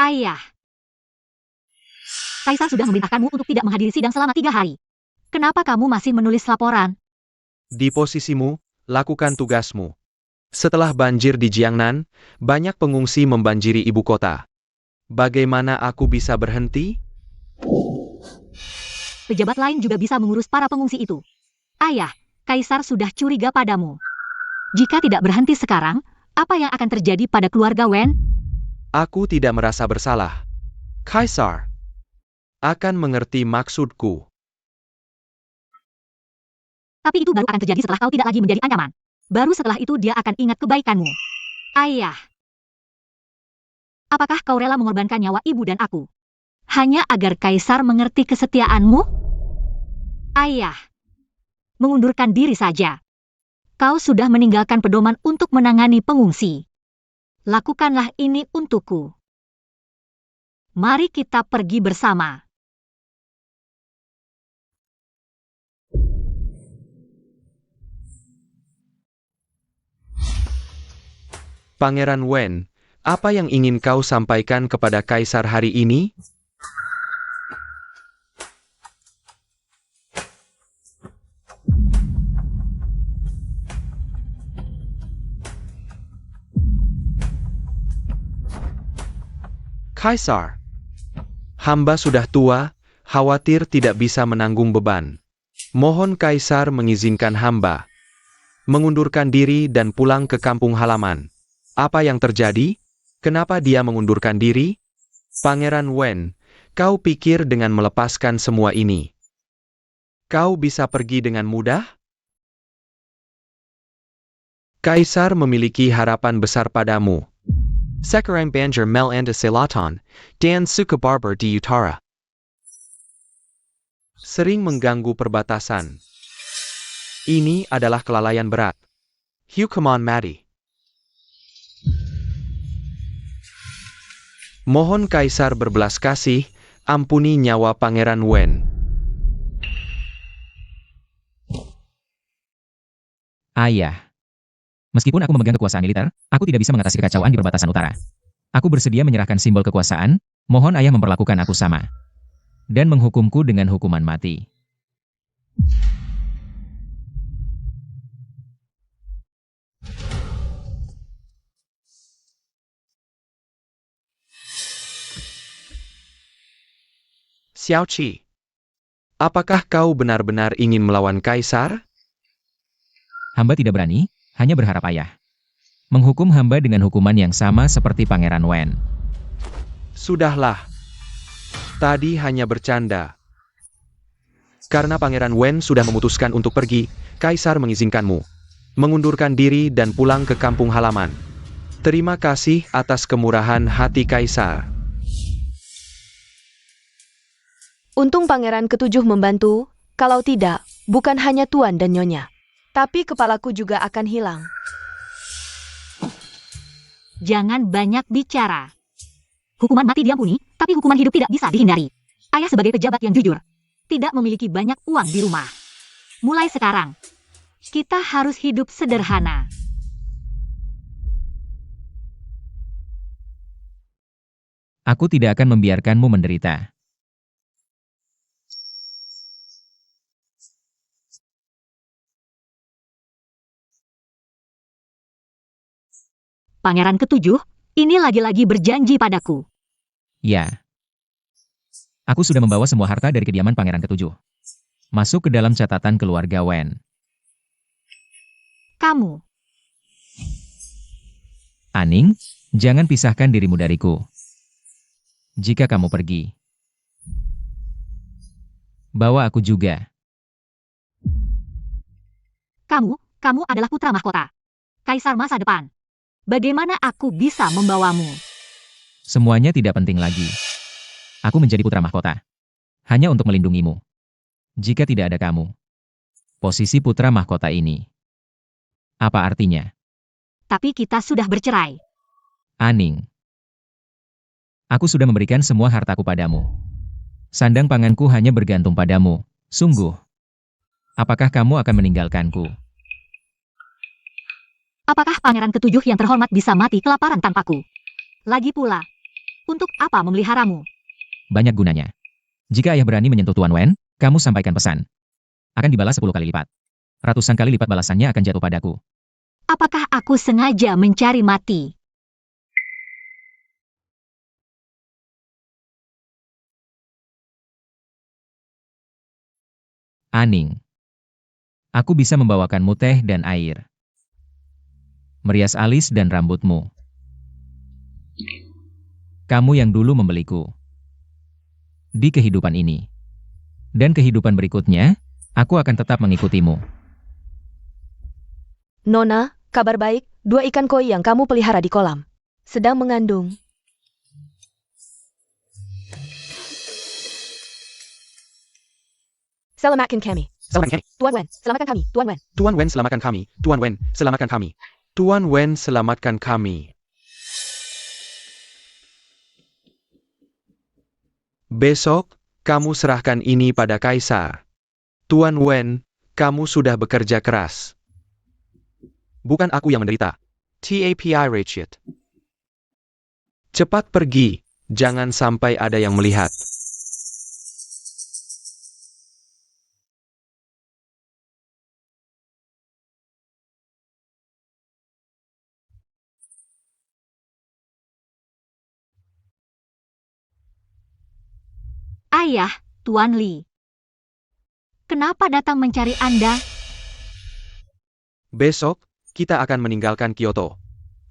Ayah. Kaisar sudah memerintahkanmu untuk tidak menghadiri sidang selama 3 hari. Kenapa kamu masih menulis laporan? Di posisimu, lakukan tugasmu. Setelah banjir di Jiangnan, banyak pengungsi membanjiri ibu kota. Bagaimana aku bisa berhenti? Pejabat lain juga bisa mengurus para pengungsi itu. Ayah, Kaisar sudah curiga padamu. Jika tidak berhenti sekarang, apa yang akan terjadi pada keluarga Wen? Aku tidak merasa bersalah. Kaisar akan mengerti maksudku. Tapi itu baru akan terjadi setelah kau tidak lagi menjadi ancaman. Baru setelah itu dia akan ingat kebaikanmu. Ayah. Apakah kau rela mengorbankan nyawa ibu dan aku? Hanya agar Kaisar mengerti kesetiaanmu? Ayah. Mengundurkan diri saja. Kau sudah meninggalkan pedoman untuk menangani pengungsi. Lakukanlah ini untukku. Mari kita pergi bersama. Pangeran Wen, apa yang ingin kau sampaikan kepada Kaisar hari ini? Kaisar, hamba sudah tua, khawatir tidak bisa menanggung beban. Mohon Kaisar mengizinkan hamba mengundurkan diri dan pulang ke kampung halaman. Apa yang terjadi? Kenapa dia mengundurkan diri? Pangeran Wen, kau pikir dengan melepaskan semua ini, kau bisa pergi dengan mudah? Kaisar memiliki harapan besar padamu. Sekarang banjir melanda selatan, dan suku barbar di utara. Sering mengganggu perbatasan. Ini adalah kelalaian berat. Hukuman mati. Mohon Kaisar berbelas kasih, ampuni nyawa Pangeran Wen. Ayah. Meskipun aku memegang kekuasaan militer, aku tidak bisa mengatasi kekacauan di perbatasan utara. Aku bersedia menyerahkan simbol kekuasaan, mohon ayah memperlakukan aku sama. Dan menghukumku dengan hukuman mati. Xiaoqi, apakah kau benar-benar ingin melawan Kaisar? Hamba tidak berani, hanya berharap ayah menghukum hamba dengan hukuman yang sama seperti Pangeran Wen. Sudahlah. Tadi hanya bercanda. Karena Pangeran Wen sudah memutuskan untuk pergi, Kaisar mengizinkanmu mengundurkan diri dan pulang ke kampung halaman. Terima kasih atas kemurahan hati Kaisar. Untung Pangeran Ketujuh membantu, kalau tidak, bukan hanya Tuan dan Nyonya. Tapi kepalaku juga akan hilang. Jangan banyak bicara. Hukuman mati diampuni, tapi hukuman hidup tidak bisa dihindari. Ayah sebagai pejabat yang jujur, tidak memiliki banyak uang di rumah. Mulai sekarang, kita harus hidup sederhana. Aku tidak akan membiarkanmu menderita. Pangeran Ketujuh, ini lagi-lagi berjanji padaku. Ya. Aku sudah membawa semua harta dari kediaman Pangeran Ketujuh. Masuk ke dalam catatan keluarga Wen. Kamu, Aning, jangan pisahkan dirimu dariku. Jika kamu pergi, bawa aku juga. kamu adalah putra mahkota. Kaisar masa depan. Bagaimana aku bisa membawamu? Semuanya tidak penting lagi. Aku menjadi putra mahkota. Hanya untuk melindungimu. Jika tidak ada kamu, posisi putra mahkota ini, apa artinya? Tapi kita sudah bercerai. Aning, aku sudah memberikan semua hartaku padamu. Sandang panganku hanya bergantung padamu. Sungguh. Apakah kamu akan meninggalkanku? Apakah Pangeran Ketujuh yang terhormat bisa mati kelaparan tanpaku? Lagi pula, untuk apa memeliharamu? Banyak gunanya. Jika ayah berani menyentuh Tuan Wen, kamu sampaikan pesan. Akan dibalas 10 kali lipat. Ratusan kali lipat balasannya akan jatuh padaku. Apakah aku sengaja mencari mati? Aning, aku bisa membawakanmu teh dan air. Merias alis dan rambutmu. Kamu yang dulu membeliku. Di kehidupan ini. Dan kehidupan berikutnya, aku akan tetap mengikutimu. Nona, kabar baik, 2 ikan koi yang kamu pelihara di kolam sedang mengandung. Selamatkan kami. Selamatkan kami. Tuan Wen, selamatkan kami. Tuan Wen. Tuan Wen selamatkan kami. Tuan Wen, selamatkan kami. Tuan Wen selamatkan kami. Besok, kamu serahkan ini pada Kaisar. Tuan Wen, kamu sudah bekerja keras. Bukan aku yang menderita. TAPI Ratchet. Cepat pergi, jangan sampai ada yang melihat. Ayah, Tuan Li. Kenapa datang mencari Anda? Besok, kita akan meninggalkan Kyoto.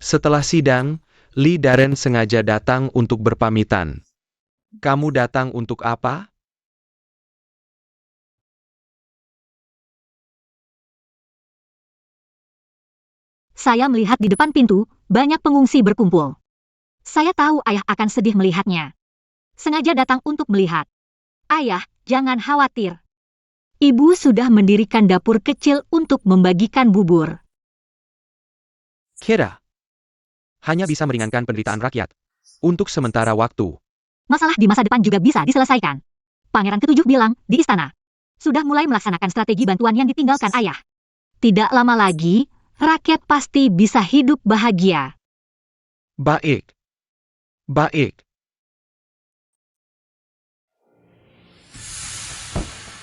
Setelah sidang, Li Daren sengaja datang untuk berpamitan. Kamu datang untuk apa? Saya melihat di depan pintu, banyak pengungsi berkumpul. Saya tahu ayah akan sedih melihatnya. Sengaja datang untuk melihat. Ayah, jangan khawatir. Ibu sudah mendirikan dapur kecil untuk membagikan bubur. Kira. Hanya bisa meringankan penderitaan rakyat. Untuk sementara waktu. Masalah di masa depan juga bisa diselesaikan. Pangeran Ketujuh bilang, di istana. Sudah mulai melaksanakan strategi bantuan yang ditinggalkan ayah. Tidak lama lagi, rakyat pasti bisa hidup bahagia. Baik. Baik.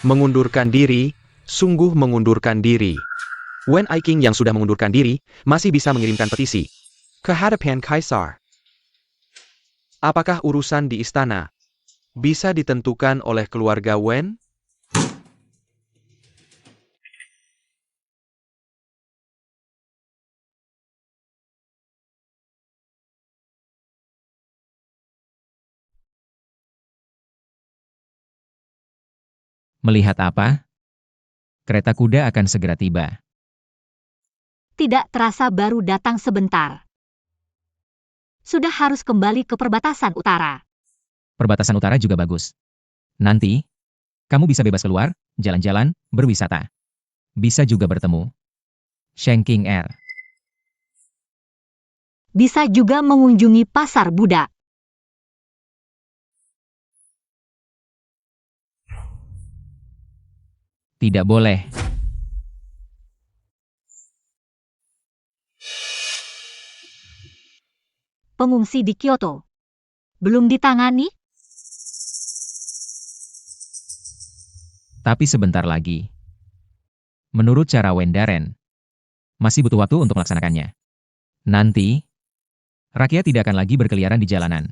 Mengundurkan diri, sungguh mengundurkan diri. Wen Aiking yang sudah mengundurkan diri, masih bisa mengirimkan petisi ke hadapan Kaisar. Apakah urusan di istana bisa ditentukan oleh keluarga Wen? Melihat apa? Kereta kuda akan segera tiba. Tidak terasa baru datang sebentar. Sudah harus kembali ke perbatasan utara. Perbatasan utara juga bagus. Nanti, kamu bisa bebas keluar, jalan-jalan, berwisata. Bisa juga bertemu Shanking Air. Bisa juga mengunjungi pasar budak. Tidak boleh. Pengungsi di Kyoto. Belum ditangani? Tapi sebentar lagi. Menurut cara Wendaren, masih butuh waktu untuk melaksanakannya. Nanti, rakyat tidak akan lagi berkeliaran di jalanan.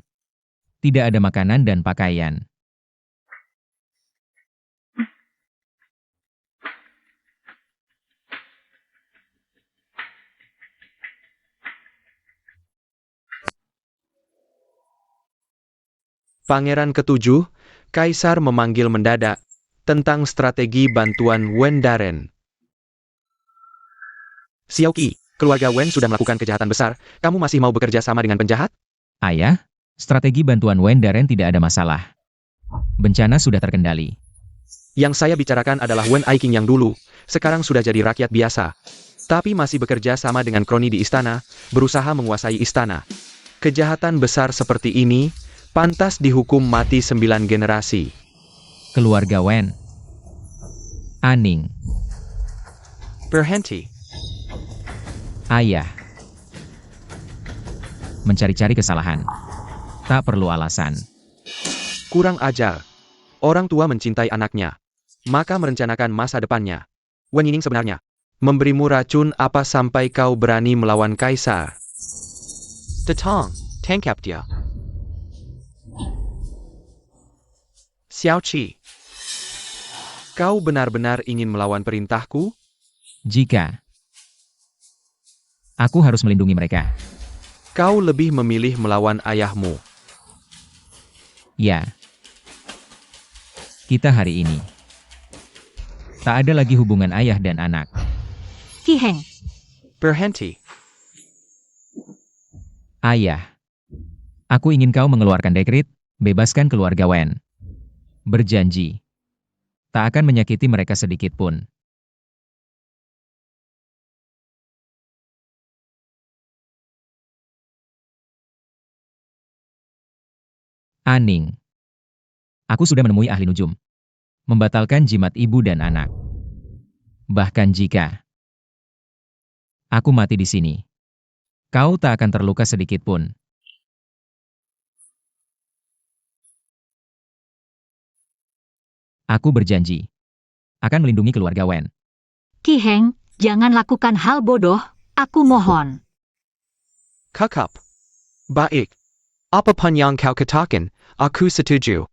Tidak ada makanan dan pakaian. Pangeran ketujuh, Kaisar memanggil mendadak tentang strategi bantuan Wendaren. Xiaoqi, keluarga Wen sudah melakukan kejahatan besar, kamu masih mau bekerja sama dengan penjahat? Ayah, strategi bantuan Wendaren tidak ada masalah. Bencana sudah terkendali. Yang saya bicarakan adalah Wen Aiking yang dulu, sekarang sudah jadi rakyat biasa. Tapi masih bekerja sama dengan kroni di istana, berusaha menguasai istana. Kejahatan besar seperti ini, pantas dihukum mati 9 generasi. Keluarga Wen. Aning. Berhenti. Ayah. Mencari-cari kesalahan. Tak perlu alasan. Kurang ajar. Orang tua mencintai anaknya. Maka merencanakan masa depannya. Wen Yining sebenarnya memberimu racun apa sampai kau berani melawan kaisar? Detong, tangkap dia. Xiaoqi, kau benar-benar ingin melawan perintahku? Jika aku harus melindungi mereka. Kau lebih memilih melawan ayahmu. Ya. Kita hari ini. Tak ada lagi hubungan ayah dan anak. Ki Heng, Berhenti. Ayah. Aku ingin kau mengeluarkan dekret, bebaskan keluarga Wen. Berjanji. Tak akan menyakiti mereka sedikit pun. Aning. Aku sudah menemui ahli nujum. Membatalkan jimat ibu dan anak. Bahkan jika aku mati di sini, kau tak akan terluka sedikit pun. Aku berjanji akan melindungi keluarga Wen. Ki Heng, jangan lakukan hal bodoh, aku mohon. Kakap. Baik. Apapun yang kau katakan, aku setuju.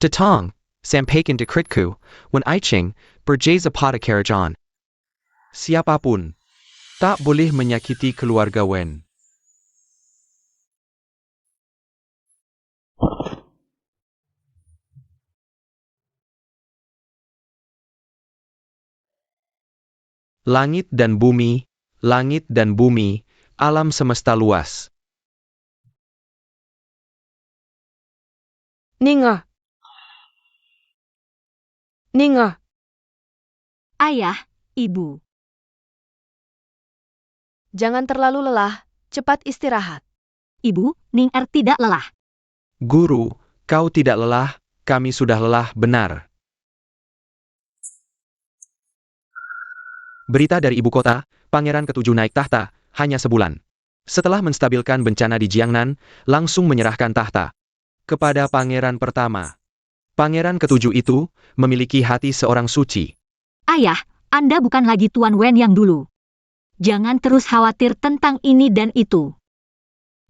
Detong, sampaikan dekretku, Wen Aiching, berjaya pada kerajaan. Siapapun tak boleh menyakiti keluarga Wen. Langit dan bumi, alam semesta luas. Ninga. Ninga. Ayah, ibu. Jangan terlalu lelah, cepat istirahat. Ibu, Ning Er tidak lelah. Guru, kau tidak lelah, kami sudah lelah benar. Berita dari ibu kota, Pangeran ketujuh naik tahta, hanya sebulan. Setelah menstabilkan bencana di Jiangnan, langsung menyerahkan tahta kepada pangeran pertama. Pangeran ketujuh itu memiliki hati seorang suci. Ayah, Anda bukan lagi Tuan Wen yang dulu. Jangan terus khawatir tentang ini dan itu.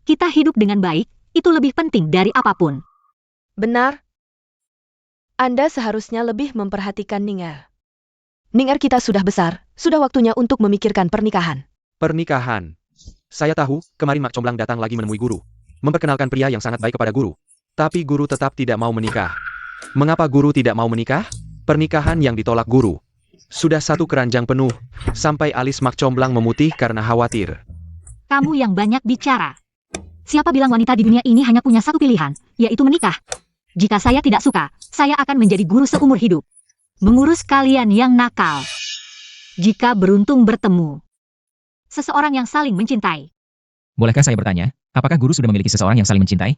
Kita hidup dengan baik, itu lebih penting dari apapun. Benar. Anda seharusnya lebih memperhatikan Ninger. Ninger kita sudah besar, sudah waktunya untuk memikirkan pernikahan. Pernikahan. Saya tahu, kemarin Mak Comblang datang lagi menemui guru. Memperkenalkan pria yang sangat baik kepada guru. Tapi guru tetap tidak mau menikah. Mengapa guru tidak mau menikah? Pernikahan yang ditolak guru. Sudah satu keranjang penuh, sampai alis Mak Comblang memutih karena khawatir. Kamu yang banyak bicara. Siapa bilang wanita di dunia ini hanya punya satu pilihan, yaitu menikah? Jika saya tidak suka, saya akan menjadi guru seumur hidup. Mengurus kalian yang nakal. Jika beruntung bertemu seseorang yang saling mencintai, Bolehkah saya bertanya, apakah guru sudah memiliki seseorang yang saling mencintai?